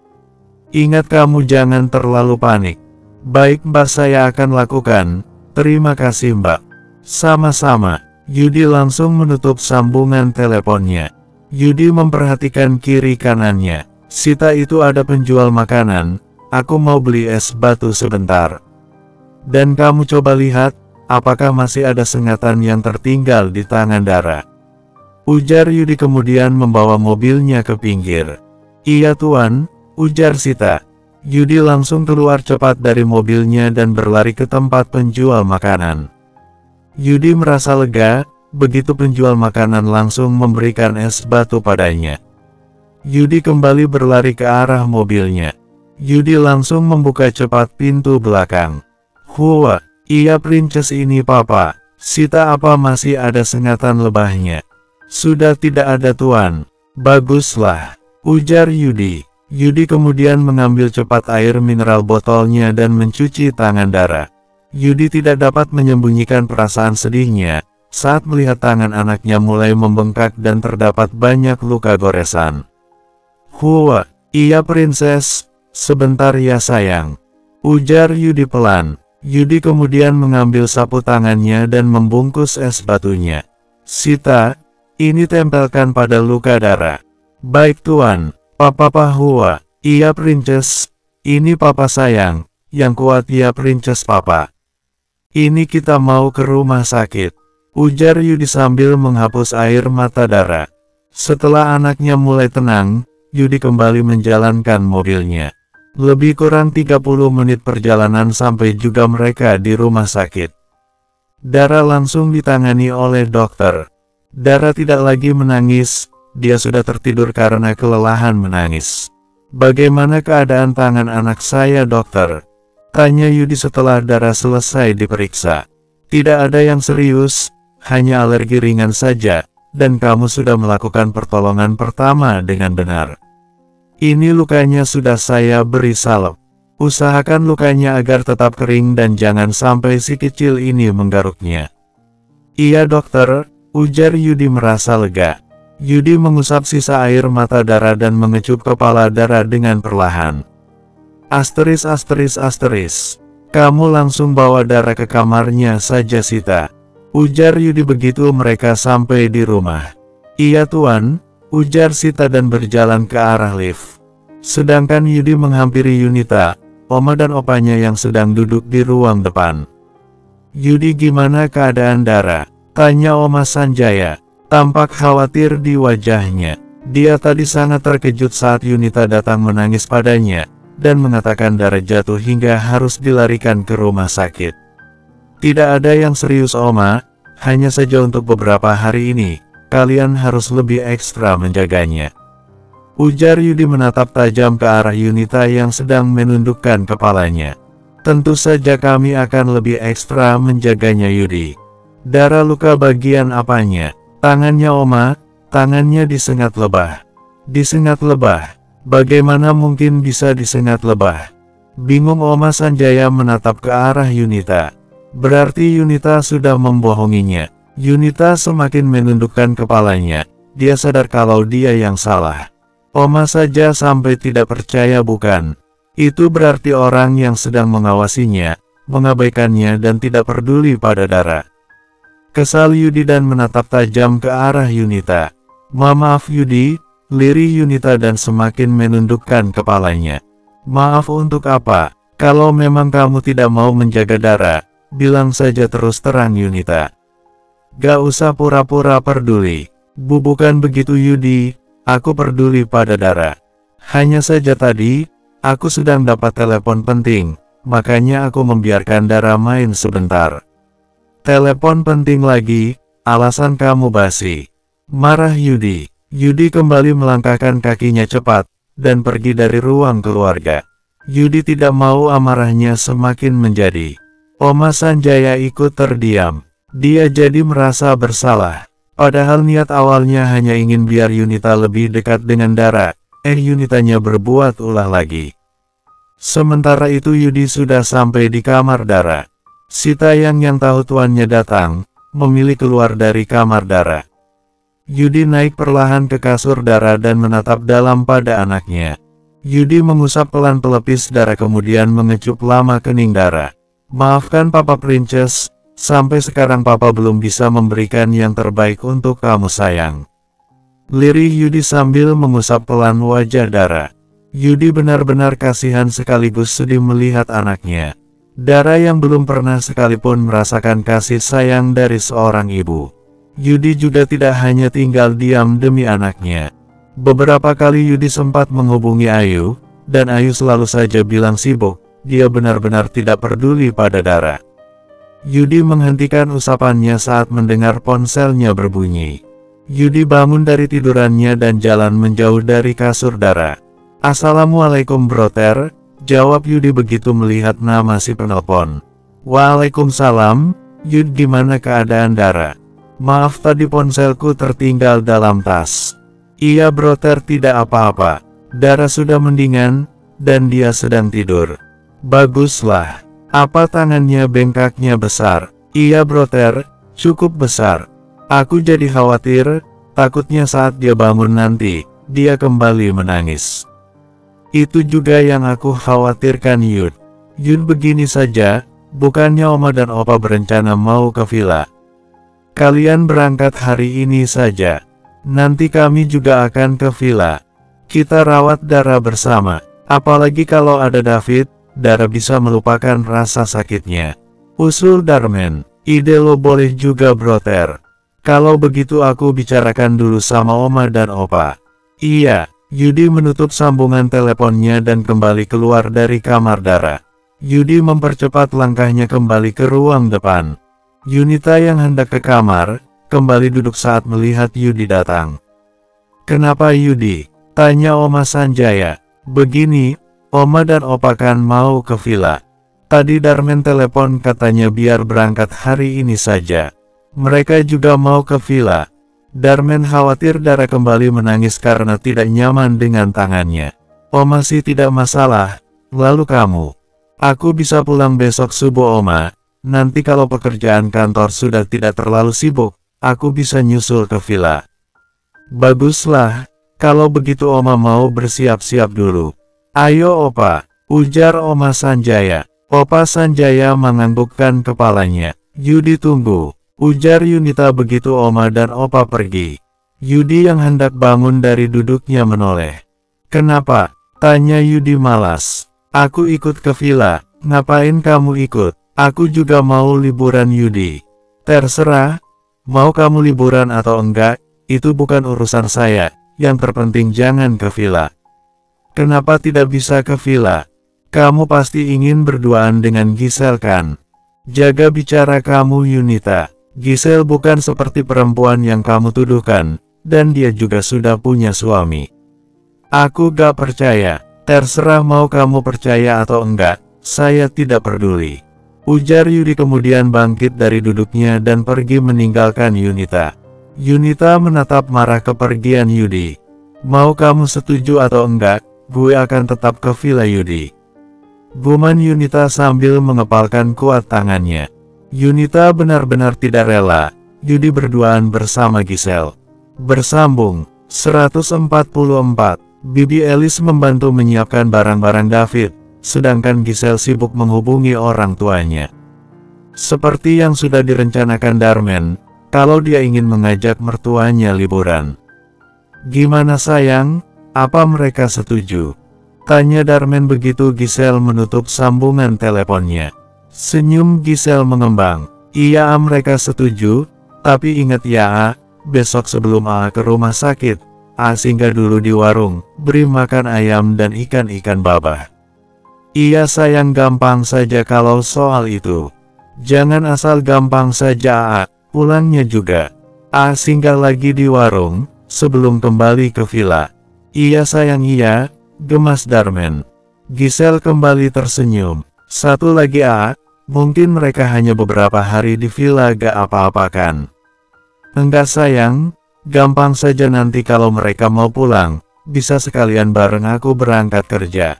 Ingat kamu jangan terlalu panik. Baik Mbak, saya akan lakukan. Terima kasih Mbak. Sama-sama. Yudi langsung menutup sambungan teleponnya. Yudi memperhatikan kiri kanannya. Sita, itu ada penjual makanan. Aku mau beli es batu sebentar. Dan kamu coba lihat, apakah masih ada sengatan yang tertinggal di tangan Dara, ujar Yudi kemudian membawa mobilnya ke pinggir. Iya Tuan, ujar Sita. Yudi langsung keluar cepat dari mobilnya dan berlari ke tempat penjual makanan. Yudi merasa lega, begitu penjual makanan langsung memberikan es batu padanya. Yudi kembali berlari ke arah mobilnya. Yudi langsung membuka cepat pintu belakang. Hua, iya Princess, ini Papa. Sita, apa masih ada sengatan lebahnya? Sudah tidak ada Tuan. Baguslah, ujar Yudi. Yudi kemudian mengambil cepat air mineral botolnya dan mencuci tangan Dara. Yudi tidak dapat menyembunyikan perasaan sedihnya saat melihat tangan anaknya mulai membengkak dan terdapat banyak luka goresan. Hua, iya Princess, sebentar ya sayang, ujar Yudi pelan. Yudi kemudian mengambil sapu tangannya dan membungkus es batunya. Sita, ini tempelkan pada luka Dara. Baik Tuan. Papa Hua, iya Princess, ini Papa sayang, yang kuat ya Princess Papa. Ini kita mau ke rumah sakit, ujar Yudi sambil menghapus air mata Dara. Setelah anaknya mulai tenang, Yudi kembali menjalankan mobilnya. Lebih kurang 30 menit perjalanan sampai juga mereka di rumah sakit. Dara langsung ditangani oleh dokter. Dara tidak lagi menangis. Dia sudah tertidur karena kelelahan menangis. Bagaimana keadaan tangan anak saya dokter? Tanya Yudi setelah Dara selesai diperiksa. Tidak ada yang serius, hanya alergi ringan saja, dan kamu sudah melakukan pertolongan pertama dengan benar. Ini lukanya sudah saya beri salep. Usahakan lukanya agar tetap kering dan jangan sampai si kecil ini menggaruknya. Iya dokter, ujar Yudi merasa lega. Yudi mengusap sisa air mata Dara dan mengecup kepala Dara dengan perlahan. Asteris. Kamu langsung bawa Dara ke kamarnya saja Sita, ujar Yudi begitu mereka sampai di rumah. Iya Tuan, ujar Sita dan berjalan ke arah lift. Sedangkan Yudi menghampiri Yunita, Oma dan opanya yang sedang duduk di ruang depan. Yudi, gimana keadaan Dara? Tanya Oma Sanjaya. Tampak khawatir di wajahnya. Dia tadi sangat terkejut saat Yunita datang menangis padanya, dan mengatakan Dara jatuh hingga harus dilarikan ke rumah sakit. Tidak ada yang serius Oma, hanya saja untuk beberapa hari ini, kalian harus lebih ekstra menjaganya, ujar Yudi menatap tajam ke arah Yunita yang sedang menundukkan kepalanya. Tentu saja kami akan lebih ekstra menjaganya Yudi. Dara luka bagian apanya? Tangannya Oma, tangannya disengat lebah. Disengat lebah? Bagaimana mungkin bisa disengat lebah? Bingung Oma Sanjaya menatap ke arah Yunita. Berarti Yunita sudah membohonginya. Yunita semakin menundukkan kepalanya. Dia sadar kalau dia yang salah. Oma saja sampai tidak percaya bukan? Itu berarti orang yang sedang mengawasinya, mengabaikannya dan tidak peduli pada Dara. Kesal Yudi dan menatap tajam ke arah Yunita. Maaf Yudi, lirih Yunita dan semakin menundukkan kepalanya. Maaf untuk apa? Kalau memang kamu tidak mau menjaga Dara, bilang saja terus terang Yunita. Gak usah pura-pura peduli. Bukan begitu Yudi, aku peduli pada Dara. Hanya saja tadi, aku sedang dapat telepon penting, makanya aku membiarkan Dara main sebentar. Telepon penting lagi, alasan kamu basi. Marah Yudi. Yudi kembali melangkahkan kakinya cepat, dan pergi dari ruang keluarga. Yudi tidak mau amarahnya semakin menjadi. Oma Sanjaya ikut terdiam. Dia jadi merasa bersalah. Padahal niat awalnya hanya ingin biar Yunita lebih dekat dengan Dara, Yunitanya berbuat ulah lagi. Sementara itu Yudi sudah sampai di kamar Dara. Si Tayang yang tahu tuannya datang, memilih keluar dari kamar Dara. Yudi naik perlahan ke kasur Dara dan menatap dalam pada anaknya. Yudi mengusap pelan pelipis Dara kemudian mengecup lama kening Dara. Maafkan Papa Princess. Sampai sekarang Papa belum bisa memberikan yang terbaik untuk kamu sayang. Lirih Yudi sambil mengusap pelan wajah Dara. Yudi benar-benar kasihan sekaligus sedih melihat anaknya. Dara yang belum pernah sekalipun merasakan kasih sayang dari seorang ibu. Yudi juga tidak hanya tinggal diam demi anaknya. Beberapa kali Yudi sempat menghubungi Ayu, dan Ayu selalu saja bilang sibuk. Dia benar-benar tidak peduli pada Dara. Yudi menghentikan usapannya saat mendengar ponselnya berbunyi. Yudi bangun dari tidurannya dan jalan menjauh dari kasur Dara. Assalamualaikum Broter, jawab Yudi begitu melihat nama si penelpon. Waalaikumsalam, Yud gimana keadaan Dara? Maaf tadi ponselku tertinggal dalam tas. Iya Broter tidak apa-apa, Dara sudah mendingan, dan dia sedang tidur. Baguslah. Apa tangannya bengkaknya besar? Iya Broter, cukup besar. Aku jadi khawatir, takutnya saat dia bangun nanti, dia kembali menangis. Itu juga yang aku khawatirkan Yud. Yud begini saja, bukannya Oma dan Opa berencana mau ke villa. Kalian berangkat hari ini saja. Nanti kami juga akan ke villa. Kita rawat Dara bersama. Apalagi kalau ada David, Dara bisa melupakan rasa sakitnya. Usul Darmen, ide lo boleh juga Broter. Kalau begitu aku bicarakan dulu sama Oma dan Opa. Iya, Yudi menutup sambungan teleponnya dan kembali keluar dari kamar Dara. Yudi mempercepat langkahnya kembali ke ruang depan. Yunita yang hendak ke kamar, kembali duduk saat melihat Yudi datang. Kenapa Yudi? Tanya Oma Sanjaya. Begini, Oma dan Opa kan mau ke villa. Tadi Darmen telepon katanya biar berangkat hari ini saja. Mereka juga mau ke villa. Darmen khawatir Dara kembali menangis karena tidak nyaman dengan tangannya. Oma sih tidak masalah, lalu kamu? Aku bisa pulang besok subuh Oma, nanti kalau pekerjaan kantor sudah tidak terlalu sibuk, aku bisa nyusul ke villa. Baguslah, kalau begitu Oma mau bersiap-siap dulu. Ayo Opa, ujar Oma Sanjaya. Opa Sanjaya menganggukkan kepalanya. Yudi tunggu, ujar Yunita begitu Oma dan Opa pergi. Yudi yang hendak bangun dari duduknya menoleh. Kenapa? Tanya Yudi malas. Aku ikut ke villa. Ngapain kamu ikut? Aku juga mau liburan Yudi. Terserah, mau kamu liburan atau enggak, itu bukan urusan saya. Yang terpenting jangan ke villa. Kenapa tidak bisa ke villa? Kamu pasti ingin berduaan dengan Gisel kan? Jaga bicara kamu Yunita. Gisel bukan seperti perempuan yang kamu tuduhkan, dan dia juga sudah punya suami. Aku gak percaya. Terserah mau kamu percaya atau enggak, saya tidak peduli. Ujar Yudi kemudian bangkit dari duduknya dan pergi meninggalkan Yunita. Yunita menatap marah kepergian Yudi. Mau kamu setuju atau enggak? Gue akan tetap ke villa Yudi. Guman Yunita sambil mengepalkan kuat tangannya. Yunita benar-benar tidak rela, Yudi berduaan bersama Gisel. Bersambung, 144, Bibi Elis membantu menyiapkan barang-barang David, sedangkan Gisel sibuk menghubungi orang tuanya. Seperti yang sudah direncanakan Darmen, kalau dia ingin mengajak mertuanya liburan. Gimana sayang? Apa mereka setuju? Tanya Darmen begitu Gisel menutup sambungan teleponnya. Senyum Giselle mengembang. Iya, mereka setuju, tapi ingat ya, besok sebelum ke rumah sakit, singgah dulu di warung, beri makan ayam dan ikan-ikan babah. Iya sayang, gampang saja kalau soal itu. Jangan asal gampang saja, pulangnya juga. Singgah lagi di warung, sebelum kembali ke villa. Iya sayang, iya, gemas Darmen. Giselle kembali tersenyum. Satu lagi mungkin mereka hanya beberapa hari di villa, gak apa-apa kan? Enggak sayang, gampang saja, nanti kalau mereka mau pulang, bisa sekalian bareng aku berangkat kerja.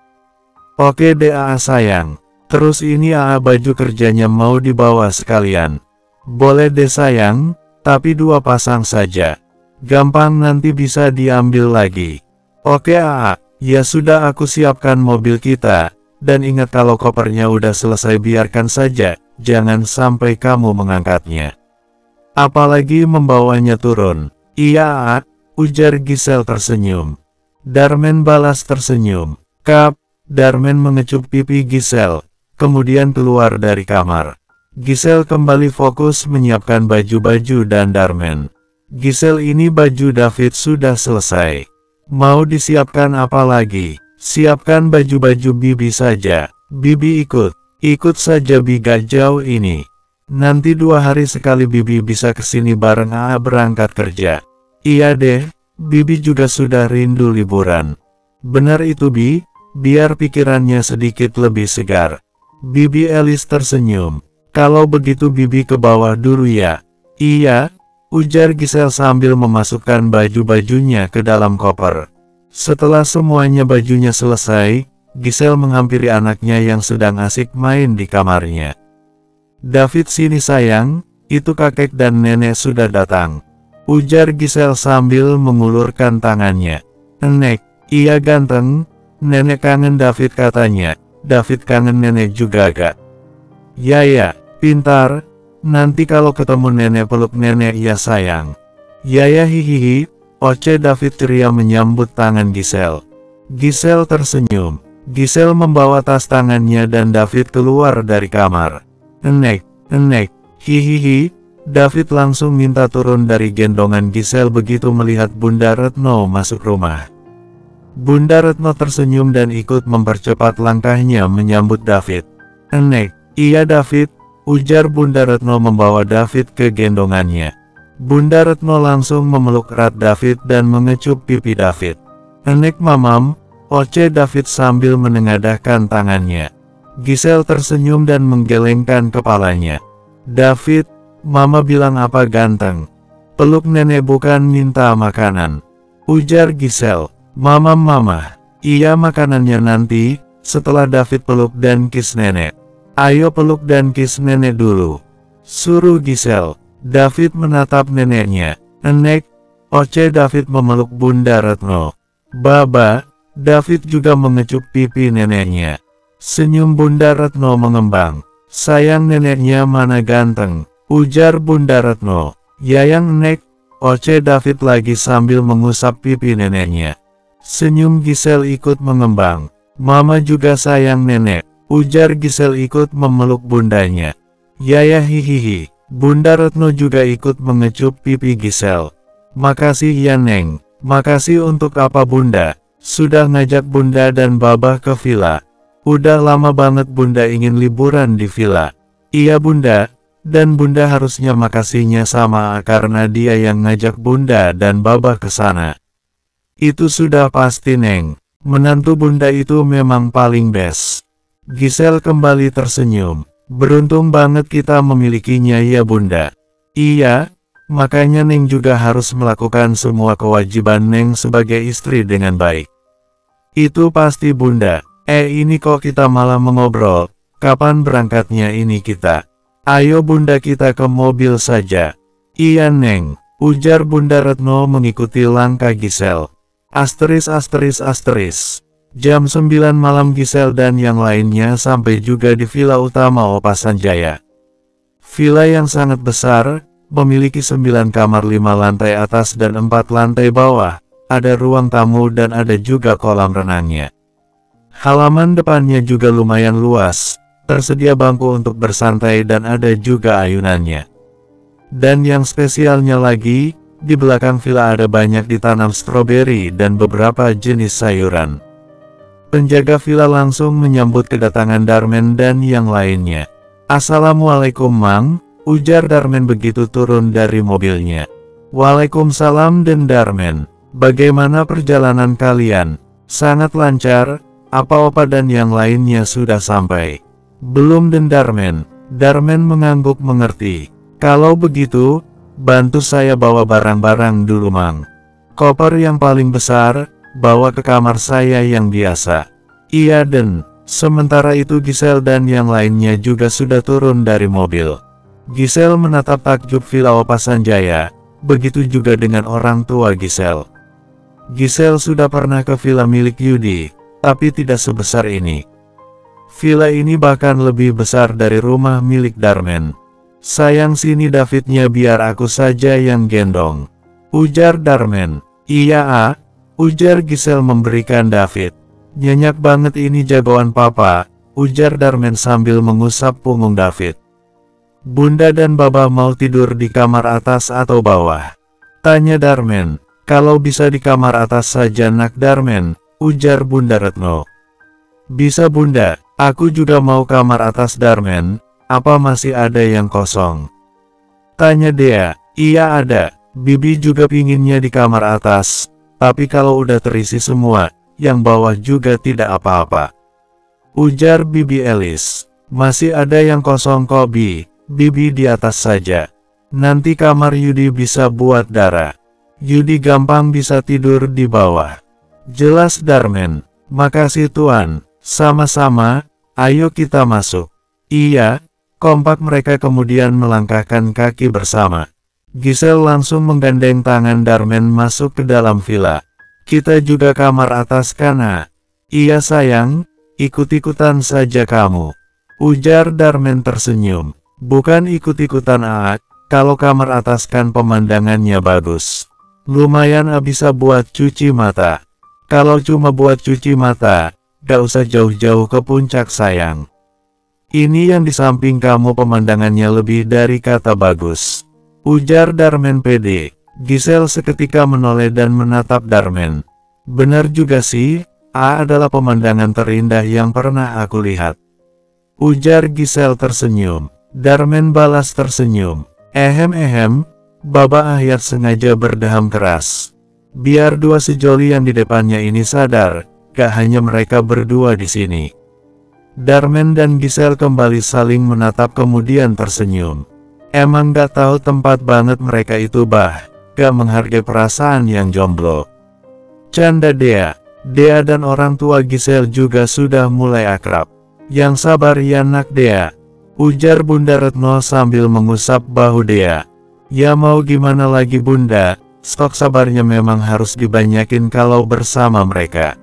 Oke deh sayang, terus ini baju kerjanya mau dibawa sekalian. Boleh deh sayang, tapi 2 pasang saja. Gampang, nanti bisa diambil lagi. Oke ya sudah, aku siapkan mobil kita. Dan ingat kalau kopernya udah selesai biarkan saja, jangan sampai kamu mengangkatnya. Apalagi membawanya turun. Iya ujar Giselle tersenyum. Darmen balas tersenyum. Kap, Darmen mengecup pipi Giselle, kemudian keluar dari kamar. Giselle kembali fokus menyiapkan baju-baju dan Darmen. Giselle, ini baju David sudah selesai. Mau disiapkan apa lagi? Siapkan baju-baju Bibi saja. Bibi ikut saja Bi, gak jauh ini. Nanti 2 hari sekali Bibi bisa kesini bareng berangkat kerja. Iya deh, Bibi juga sudah rindu liburan. Benar itu Bi, biar pikirannya sedikit lebih segar. Bibi Elis tersenyum. Kalau begitu Bibi ke bawah dulu ya. Iya, ujar Giselle sambil memasukkan baju-bajunya ke dalam koper. Setelah semuanya bajunya selesai, Giselle menghampiri anaknya yang sedang asik main di kamarnya. David, sini sayang, itu kakek dan nenek sudah datang. Ujar Giselle sambil mengulurkan tangannya. Nenek, iya ganteng, nenek kangen David katanya. David kangen nenek juga gak? Ya, pintar, nanti kalau ketemu nenek peluk nenek ya sayang. Ya hihihi. Oce, David ceria menyambut tangan Giselle. Giselle tersenyum. Giselle membawa tas tangannya dan David keluar dari kamar. Nenek, hihihi. David langsung minta turun dari gendongan Giselle begitu melihat Bunda Retno masuk rumah. Bunda Retno tersenyum dan ikut mempercepat langkahnya menyambut David. Nenek, iya David, ujar Bunda Retno membawa David ke gendongannya. Bunda Retno langsung memeluk erat David dan mengecup pipi David. Nenek mamam, oce David sambil menengadahkan tangannya. Giselle tersenyum dan menggelengkan kepalanya. David, mama bilang apa ganteng? Peluk nenek bukan minta makanan. Ujar Giselle. Mama, iya makanannya nanti, setelah David peluk dan kiss nenek. Ayo peluk dan kiss nenek dulu, suruh Giselle. David menatap neneknya. Nenek, oce David memeluk Bunda Retno. Baba, David juga mengecup pipi neneknya. Senyum Bunda Retno mengembang. Sayang, neneknya mana ganteng, ujar Bunda Retno. Yayang nenek, oce David lagi sambil mengusap pipi neneknya. Senyum Giselle ikut mengembang. Mama juga sayang nenek, ujar Giselle ikut memeluk bundanya. Yaya hihihi. Bunda Retno juga ikut mengecup pipi Giselle. Makasih ya Neng. Makasih untuk apa Bunda? Sudah ngajak Bunda dan Baba ke villa. Udah lama banget Bunda ingin liburan di villa. Iya Bunda, dan Bunda harusnya makasihnya sama karena dia yang ngajak Bunda dan Baba ke sana. Itu sudah pasti Neng. Menantu Bunda itu memang paling best. Giselle kembali tersenyum. Beruntung banget kita memilikinya ya Bunda. Iya, makanya Neng juga harus melakukan semua kewajiban Neng sebagai istri dengan baik. Itu pasti Bunda. Ini kok kita malah mengobrol, kapan berangkatnya ini kita? Ayo Bunda kita ke mobil saja. Iya Neng, ujar Bunda Retno mengikuti langkah Giselle. Asteris. Jam 9 malam Giselle dan yang lainnya sampai juga di villa utama Opa Sanjaya. Villa yang sangat besar, memiliki 9 kamar 5 lantai atas dan 4 lantai bawah, ada ruang tamu dan ada juga kolam renangnya. Halaman depannya juga lumayan luas, tersedia bangku untuk bersantai dan ada juga ayunannya. Dan yang spesialnya lagi, di belakang villa ada banyak ditanam stroberi dan beberapa jenis sayuran. Penjaga villa langsung menyambut kedatangan Darmen dan yang lainnya. "Assalamualaikum Mang," ujar Darmen begitu turun dari mobilnya. "Waalaikumsalam Den Darmen, bagaimana perjalanan kalian?" "Sangat lancar, apa Opa dan yang lainnya sudah sampai?" "Belum Den Darmen." Darmen mengangguk mengerti. "Kalau begitu, bantu saya bawa barang-barang dulu Mang. Koper yang paling besar, bawa ke kamar saya yang biasa." "Iya Den." Sementara itu Giselle dan yang lainnya juga sudah turun dari mobil. Giselle menatap takjub villa Opa Sanjaya, begitu juga dengan orang tua Giselle. Giselle sudah pernah ke villa milik Yudi, tapi tidak sebesar ini. Villa ini bahkan lebih besar dari rumah milik Darmen. "Sayang sini Davidnya biar aku saja yang gendong," ujar Darmen. "Iya ujar Giselle memberikan David. "Nyenyak banget ini jagoan papa," ujar Darmen sambil mengusap punggung David. "Bunda dan Baba mau tidur di kamar atas atau bawah?" tanya Darmen. "Kalau bisa di kamar atas saja nak Darmen," ujar Bunda Retno. "Bisa Bunda, aku juga mau kamar atas Darmen, apa masih ada yang kosong?" tanya Dea. "Iya ada, Bibi juga pinginnya di kamar atas, tapi kalau udah terisi semua, yang bawah juga tidak apa-apa," ujar Bibi Elis. "Masih ada yang kosong kok Bibi di atas saja. Nanti kamar Yudi bisa buat Dara. Yudi gampang bisa tidur di bawah," jelas Darmen. "Makasih Tuan." "Sama-sama, ayo kita masuk." "Iya," kompak mereka kemudian melangkahkan kaki bersama. Giselle langsung menggandeng tangan Darmen masuk ke dalam villa. "Kita juga kamar atas kana?" "Iya sayang, ikut-ikutan saja kamu," ujar Darmen tersenyum. "Bukan ikut-ikutan kalau kamar atas kan pemandangannya bagus. Lumayan bisa buat cuci mata." "Kalau cuma buat cuci mata, gak usah jauh-jauh ke puncak sayang. Ini yang di samping kamu pemandangannya lebih dari kata bagus," ujar Darmen pede. Giselle seketika menoleh dan menatap Darmen. "Benar juga sih, adalah pemandangan terindah yang pernah aku lihat," ujar Giselle tersenyum. Darmen balas tersenyum. Ehem, Baba Ahyar sengaja berdeham keras. Biar dua sejoli yang di depannya ini sadar, gak hanya mereka berdua di sini." Darmen dan Giselle kembali saling menatap kemudian tersenyum. Emang gak tahu tempat banget mereka itu gak menghargai perasaan yang jomblo. Canda Dea. Dea dan orang tua Giselle juga sudah mulai akrab. "Yang sabar ya nak Dea," ujar Bunda Retno sambil mengusap bahu Dea. "Ya mau gimana lagi Bunda, stok sabarnya memang harus dibanyakin kalau bersama mereka,"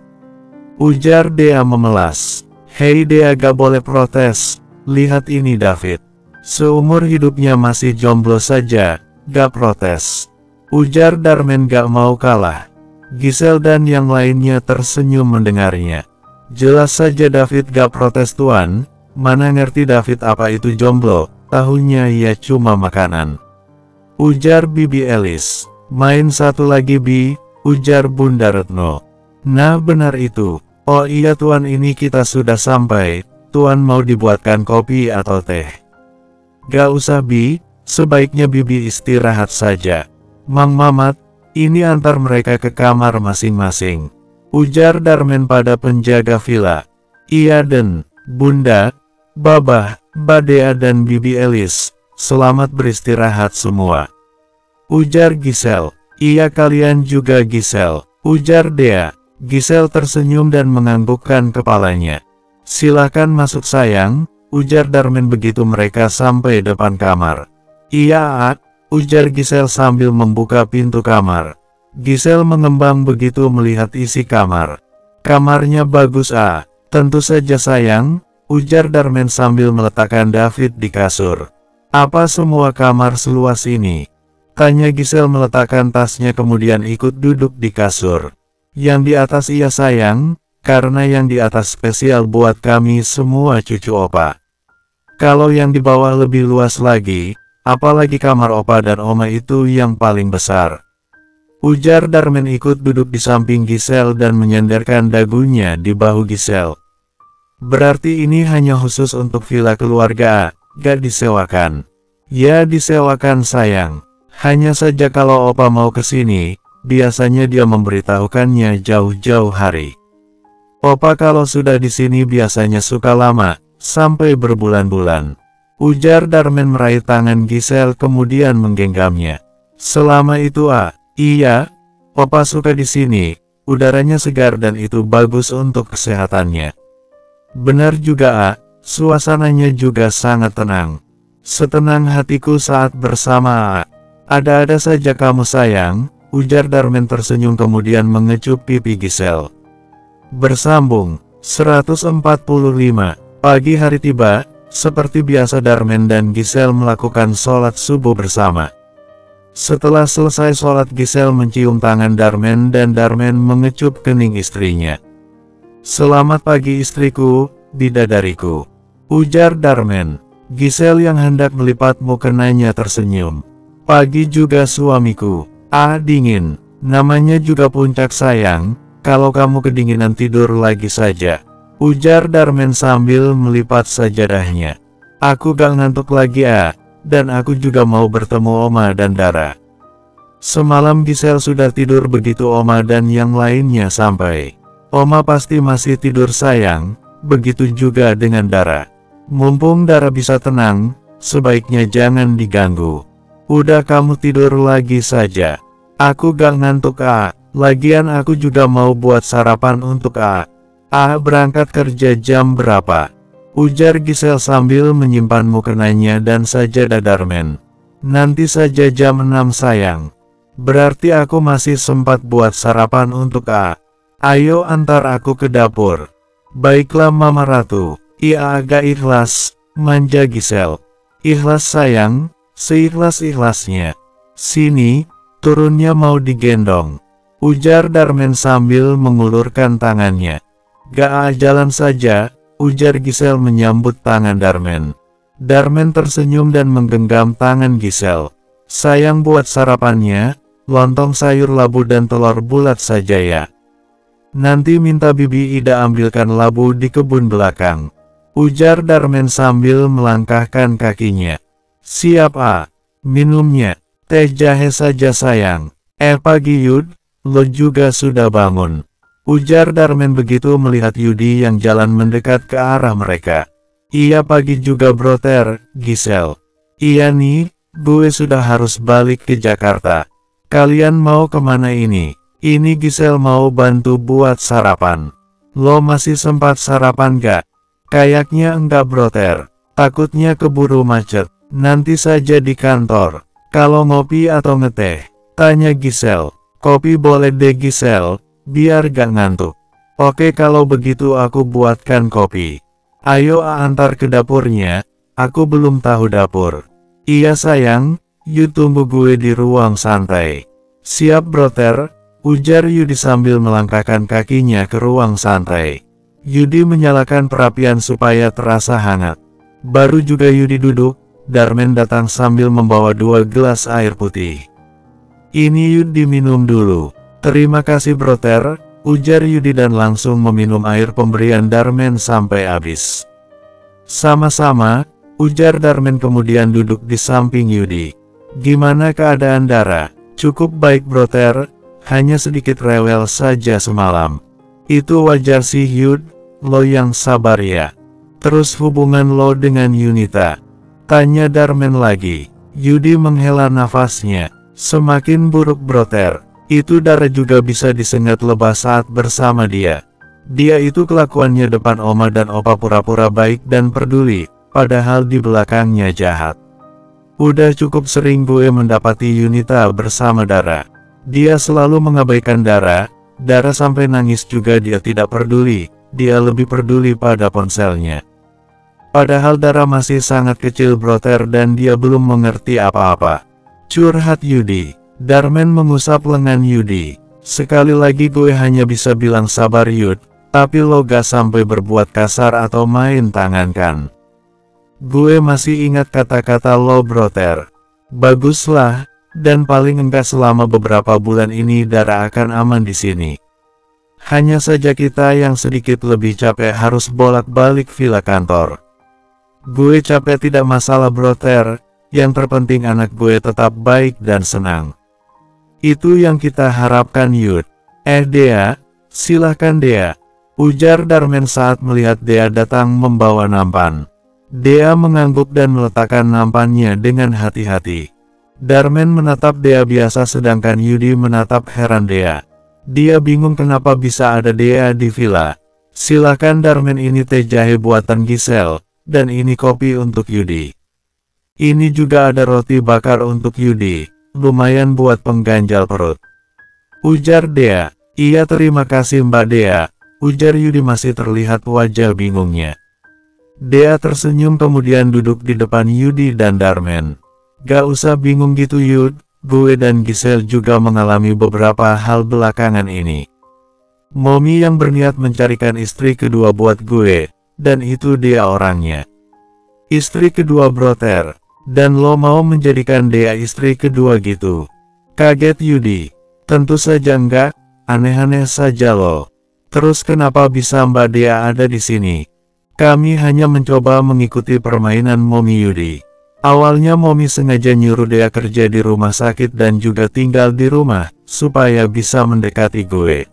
ujar Dea memelas. "Hei Dea gak boleh protes, lihat ini David. Seumur hidupnya masih jomblo saja, gak protes," ujar Darmen gak mau kalah. Giselle dan yang lainnya tersenyum mendengarnya. "Jelas saja David gak protes Tuan, mana ngerti David apa itu jomblo, tahunya ya cuma makanan," ujar Bibi Elis. "Main satu lagi ujar Bunda Retno. "Nah benar itu. Oh iya Tuan ini kita sudah sampai, Tuan mau dibuatkan kopi atau teh?" "Gak usah sebaiknya Bibi istirahat saja. Mang Mamat, ini antar mereka ke kamar masing-masing," ujar Darmen pada penjaga villa. "Iya Den, Bunda, Baba, Badea dan Bibi Elis, selamat beristirahat semua," ujar Giselle. "Iya kalian juga Giselle," ujar Dea. Giselle tersenyum dan menganggukkan kepalanya. "Silakan masuk sayang," ujar Darmen begitu mereka sampai depan kamar. "Iya ujar Giselle sambil membuka pintu kamar. Giselle mengembang begitu melihat isi kamar. "Kamarnya bagus tentu saja sayang," ujar Darmen sambil meletakkan David di kasur. "Apa semua kamar seluas ini?" tanya Giselle meletakkan tasnya kemudian ikut duduk di kasur. "Yang di atas iya sayang, karena yang di atas spesial buat kami semua cucu Opa," Kalau yang di bawah lebih luas lagi, apalagi kamar opa dan oma itu yang paling besar. Ujar Darmen ikut duduk di samping Giselle dan menyandarkan dagunya di bahu Giselle. Berarti ini hanya khusus untuk villa keluarga, gak disewakan. Ya disewakan sayang. Hanya saja kalau opa mau kesini, biasanya dia memberitahukannya jauh-jauh hari. Opa kalau sudah di sini biasanya suka lama, sampai berbulan-bulan. Ujar Darmen meraih tangan Giselle kemudian menggenggamnya. Selama itu iya, opa suka di sini, udaranya segar dan itu bagus untuk kesehatannya. Benar juga suasananya juga sangat tenang. Setenang hatiku saat bersama Ada-ada saja kamu sayang, ujar Darmen tersenyum kemudian mengecup pipi Giselle. Bersambung, 145, pagi hari tiba, seperti biasa Darmen dan Giselle melakukan sholat subuh bersama. Setelah selesai sholat Giselle mencium tangan Darmen dan Darmen mengecup kening istrinya. Selamat pagi istriku, bidadariku, ujar Darmen. Giselle yang hendak melipat mukenanya tersenyum. Pagi juga suamiku. Dingin. Namanya juga puncak sayang, kalau kamu kedinginan tidur lagi saja. Ujar Darmen sambil melipat sajadahnya. Aku gak ngantuk lagi dan aku juga mau bertemu Oma dan Dara. Semalam Giselle sudah tidur begitu Oma dan yang lainnya sampai. Oma pasti masih tidur sayang, begitu juga dengan Dara. Mumpung Dara bisa tenang, sebaiknya jangan diganggu. Udah kamu tidur lagi saja. Aku gak ngantuk lagian aku juga mau buat sarapan untuk berangkat kerja jam berapa? Ujar Giselle sambil menyimpan mukenanya dan sajadah Darmen. Nanti saja jam 6 sayang. Berarti aku masih sempat buat sarapan untuk Ayo antar aku ke dapur. Baiklah Mama Ratu. Ia agak ikhlas, manja Giselle. Ikhlas sayang, seikhlas-ikhlasnya. Sini, turunnya mau digendong. Ujar Darmen sambil mengulurkan tangannya. Gak jalan saja, ujar Giselle menyambut tangan Darmen. Darmen tersenyum dan menggenggam tangan Giselle. Sayang buat sarapannya, lontong sayur labu dan telur bulat saja ya. Nanti minta Bibi Ida ambilkan labu di kebun belakang. Ujar Darmen sambil melangkahkan kakinya. Siap minumnya, teh jahe saja sayang. Pagi Yud, lo juga sudah bangun. Ujar Darmen begitu melihat Yudi yang jalan mendekat ke arah mereka. Iya pagi juga broter, Giselle. Iya nih, gue sudah harus balik ke Jakarta. Kalian mau kemana ini? Ini Giselle mau bantu buat sarapan. Lo masih sempat sarapan gak? Kayaknya enggak broter. Takutnya keburu macet. Nanti saja di kantor. Kalau ngopi atau ngeteh? Tanya Giselle. Kopi boleh deh Giselle, biar gak ngantuk. Oke kalau begitu aku buatkan kopi. Ayo antar ke dapurnya, aku belum tahu dapur. Iya sayang, Yud tunggu gue di ruang santai. Siap broter, ujar Yudi sambil melangkahkan kakinya ke ruang santai. Yudi menyalakan perapian supaya terasa hangat. Baru juga Yudi duduk, Darmen datang sambil membawa 2 gelas air putih. Ini Yudi minum dulu. Terima kasih broter, ujar Yudi dan langsung meminum air pemberian Darmen sampai habis. Sama-sama, ujar Darmen kemudian duduk di samping Yudi. Gimana keadaan Dara? Cukup baik broter, hanya sedikit rewel saja semalam. Itu wajar sih Yud, lo yang sabar ya. Terus hubungan lo dengan Yunita? Tanya Darmen lagi. Yudi menghela nafasnya. Semakin buruk broter. Itu Dara juga bisa disengat lebah saat bersama dia. Dia itu kelakuannya depan Oma dan Opa pura-pura baik dan peduli, padahal di belakangnya jahat. Udah cukup sering gue mendapati Yunita bersama Dara. Dia selalu mengabaikan Dara sampai nangis juga dia tidak peduli, dia lebih peduli pada ponselnya. Padahal Dara masih sangat kecil broter dan dia belum mengerti apa-apa. Curhat Yudi. Darmen mengusap lengan Yudi. Sekali lagi gue hanya bisa bilang sabar Yud, tapi lo gak sampai berbuat kasar atau main tangan kan? Gue masih ingat kata-kata lo brother. Baguslah, dan paling enggak selama beberapa bulan ini Dara akan aman di sini. Hanya saja kita yang sedikit lebih capek harus bolak-balik villa kantor. Gue capek tidak masalah brother, yang terpenting anak gue tetap baik dan senang. Itu yang kita harapkan Yud. Dea, silahkan Dea, ujar Darmen saat melihat Dea datang membawa nampan. Dea mengangguk dan meletakkan nampannya dengan hati-hati. Darmen menatap Dea biasa sedangkan Yudi menatap heran Dea. Dia bingung kenapa bisa ada Dea di villa. Silahkan Darmen, ini teh jahe buatan Gisel, dan ini kopi untuk Yudi. Ini juga ada roti bakar untuk Yudi, lumayan buat pengganjal perut. Ujar Dea. Iya terima kasih Mbak Dea, ujar Yudi masih terlihat wajah bingungnya. Dea tersenyum kemudian duduk di depan Yudi dan Darmen. Gak usah bingung gitu Yud, gue dan Gisel juga mengalami beberapa hal belakangan ini. Momi yang berniat mencarikan istri kedua buat gue, dan itu dia orangnya. Istri kedua brother, dan lo mau menjadikan Dea istri kedua gitu? Kaget Yudi. Tentu saja enggak, aneh-aneh saja lo. Terus kenapa bisa Mbak Dea ada di sini? Kami hanya mencoba mengikuti permainan Momi Yudi. Awalnya Momi sengaja nyuruh Dea kerja di rumah sakit dan juga tinggal di rumah, supaya bisa mendekati gue.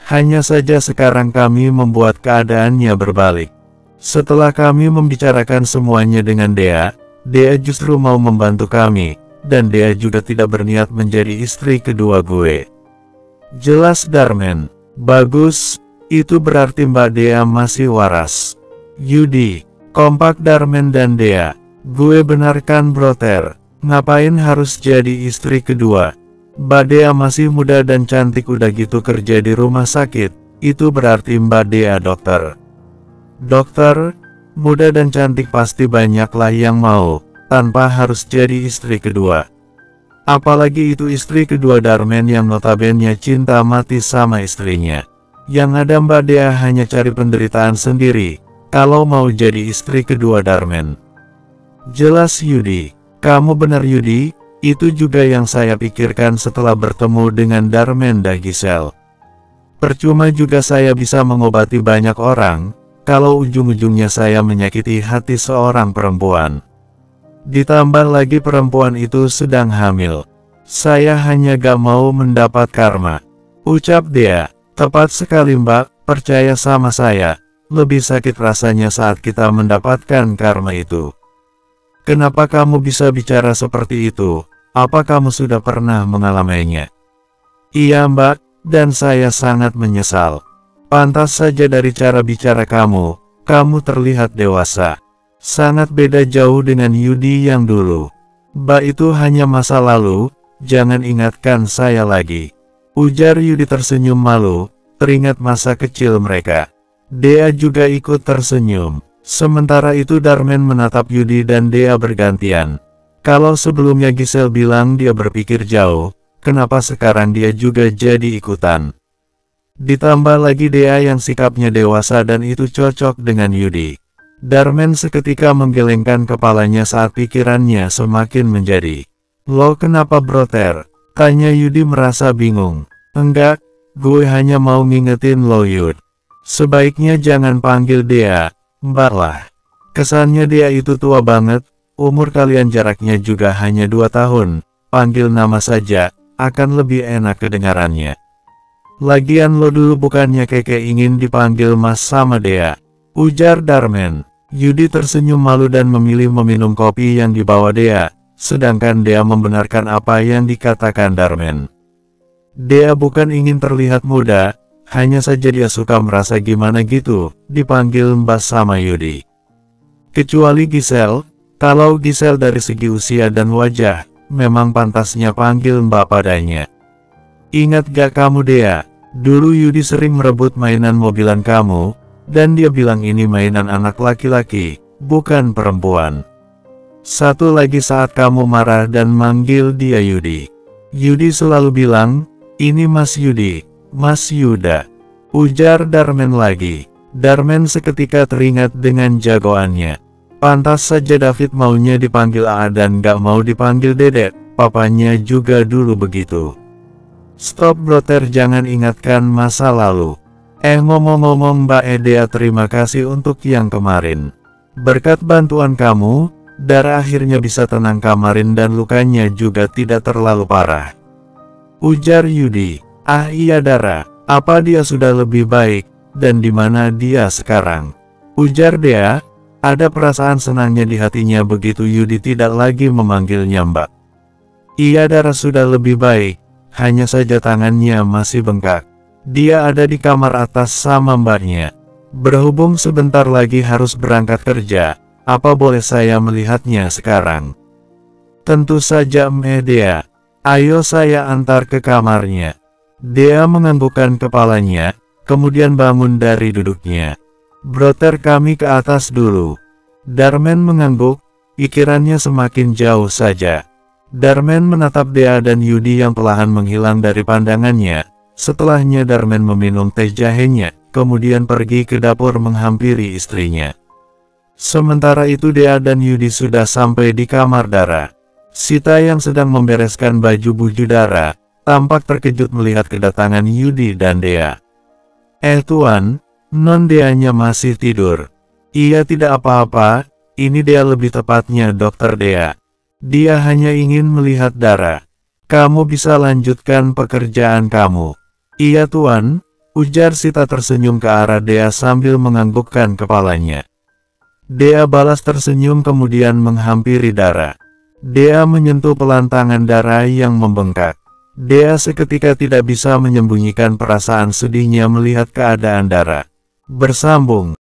Hanya saja sekarang kami membuat keadaannya berbalik. Setelah kami membicarakan semuanya dengan Dea, Dea justru mau membantu kami, dan Dea juga tidak berniat menjadi istri kedua gue. Jelas Darmen. Bagus, itu berarti Mbak Dea masih waras. Yudi, kompak Darmen dan Dea. Gue benarkan brother, ngapain harus jadi istri kedua? Mbak Dea masih muda dan cantik udah gitu kerja di rumah sakit, itu berarti Mbak Dea dokter. Dokter, muda dan cantik pasti banyaklah yang mau, tanpa harus jadi istri kedua. Apalagi itu istri kedua Darmen yang notabene cinta mati sama istrinya. Yang ada Mbak Dea hanya cari penderitaan sendiri, kalau mau jadi istri kedua Darmen. Jelas Yudi, kamu benar Yudi, itu juga yang saya pikirkan setelah bertemu dengan Darmen dan Gisel. Percuma juga saya bisa mengobati banyak orang, kalau ujung-ujungnya saya menyakiti hati seorang perempuan. Ditambah lagi perempuan itu sedang hamil. Saya hanya gak mau mendapat karma. Ucap Dea. Tepat sekali Mbak, percaya sama saya. Lebih sakit rasanya saat kita mendapatkan karma itu. Kenapa kamu bisa bicara seperti itu? Apa kamu sudah pernah mengalaminya? Iya Mbak, dan saya sangat menyesal. Pantas saja dari cara bicara kamu terlihat dewasa. Sangat beda jauh dengan Yudi yang dulu. Mbak itu hanya masa lalu, jangan ingatkan saya lagi. Ujar Yudi tersenyum malu, teringat masa kecil mereka. Dea juga ikut tersenyum. Sementara itu Darmen menatap Yudi dan Dea bergantian. Kalau sebelumnya Gisel bilang dia berpikir jauh, kenapa sekarang dia juga jadi ikutan? Ditambah lagi Dea yang sikapnya dewasa dan itu cocok dengan Yudi. Darmen seketika menggelengkan kepalanya saat pikirannya semakin menjadi. Lo kenapa brother? Tanya Yudi merasa bingung. Enggak, gue hanya mau ngingetin lo Yud. Sebaiknya jangan panggil Dea, Mbak lah. Kesannya Dea itu tua banget, umur kalian jaraknya juga hanya 2 tahun, panggil nama saja, akan lebih enak kedengarannya. Lagian lo dulu bukannya keke ingin dipanggil Mas sama Dea, ujar Darmen. Yudi tersenyum malu dan memilih meminum kopi yang dibawa Dea, sedangkan Dea membenarkan apa yang dikatakan Darmen. Dea bukan ingin terlihat muda, hanya saja dia suka merasa gimana gitu, dipanggil Mbak sama Yudi. Kecuali Gisel, kalau Gisel dari segi usia dan wajah, memang pantasnya panggil Mbak padanya. Ingat gak kamu Dea, dulu Yudi sering merebut mainan mobilan kamu, dan dia bilang ini mainan anak laki-laki, bukan perempuan. Satu lagi saat kamu marah dan manggil dia Yudi. Yudi selalu bilang, ini Mas Yudi. Mas Yuda, ujar Darmen lagi. Darmen seketika teringat dengan jagoannya. Pantas saja David maunya dipanggil A dan gak mau dipanggil Dedek, papanya juga dulu begitu. Stop brother, jangan ingatkan masa lalu. Ngomong-ngomong Mbak Edea, terima kasih untuk yang kemarin. Berkat bantuan kamu, Dara akhirnya bisa tenang kemarin dan lukanya juga tidak terlalu parah. Ujar Yudi. Ah iya Dara, apa dia sudah lebih baik, dan di mana dia sekarang? Ujar Dea. Ada perasaan senangnya di hatinya begitu Yudi tidak lagi memanggilnya Mbak. Iya Dara sudah lebih baik, hanya saja tangannya masih bengkak. Dia ada di kamar atas sama mbaknya. Berhubung sebentar lagi harus berangkat kerja, apa boleh saya melihatnya sekarang? Tentu saja Dea. Ayo saya antar ke kamarnya. Dea menganggukkan kepalanya, kemudian bangun dari duduknya. Brother kami ke atas dulu. Darman mengangguk, pikirannya semakin jauh saja. Darman menatap Dea dan Yudi yang perlahan menghilang dari pandangannya. Setelahnya Darman meminum teh jahenya, kemudian pergi ke dapur menghampiri istrinya. Sementara itu Dea dan Yudi sudah sampai di kamar Dara. Sita yang sedang membereskan baju Dara, tampak terkejut melihat kedatangan Yudi dan Dea. Tuan, Non Deanya masih tidur. Ia tidak apa-apa, ini Dea lebih tepatnya Dokter Dea. Dia hanya ingin melihat Dara. Kamu bisa lanjutkan pekerjaan kamu. Iya Tuan, ujar Sita tersenyum ke arah Dea sambil menganggukkan kepalanya. Dea balas tersenyum kemudian menghampiri Dara. Dea menyentuh pelan tangan Dara yang membengkak. Dea seketika tidak bisa menyembunyikan perasaan sedihnya melihat keadaan Dara. Bersambung.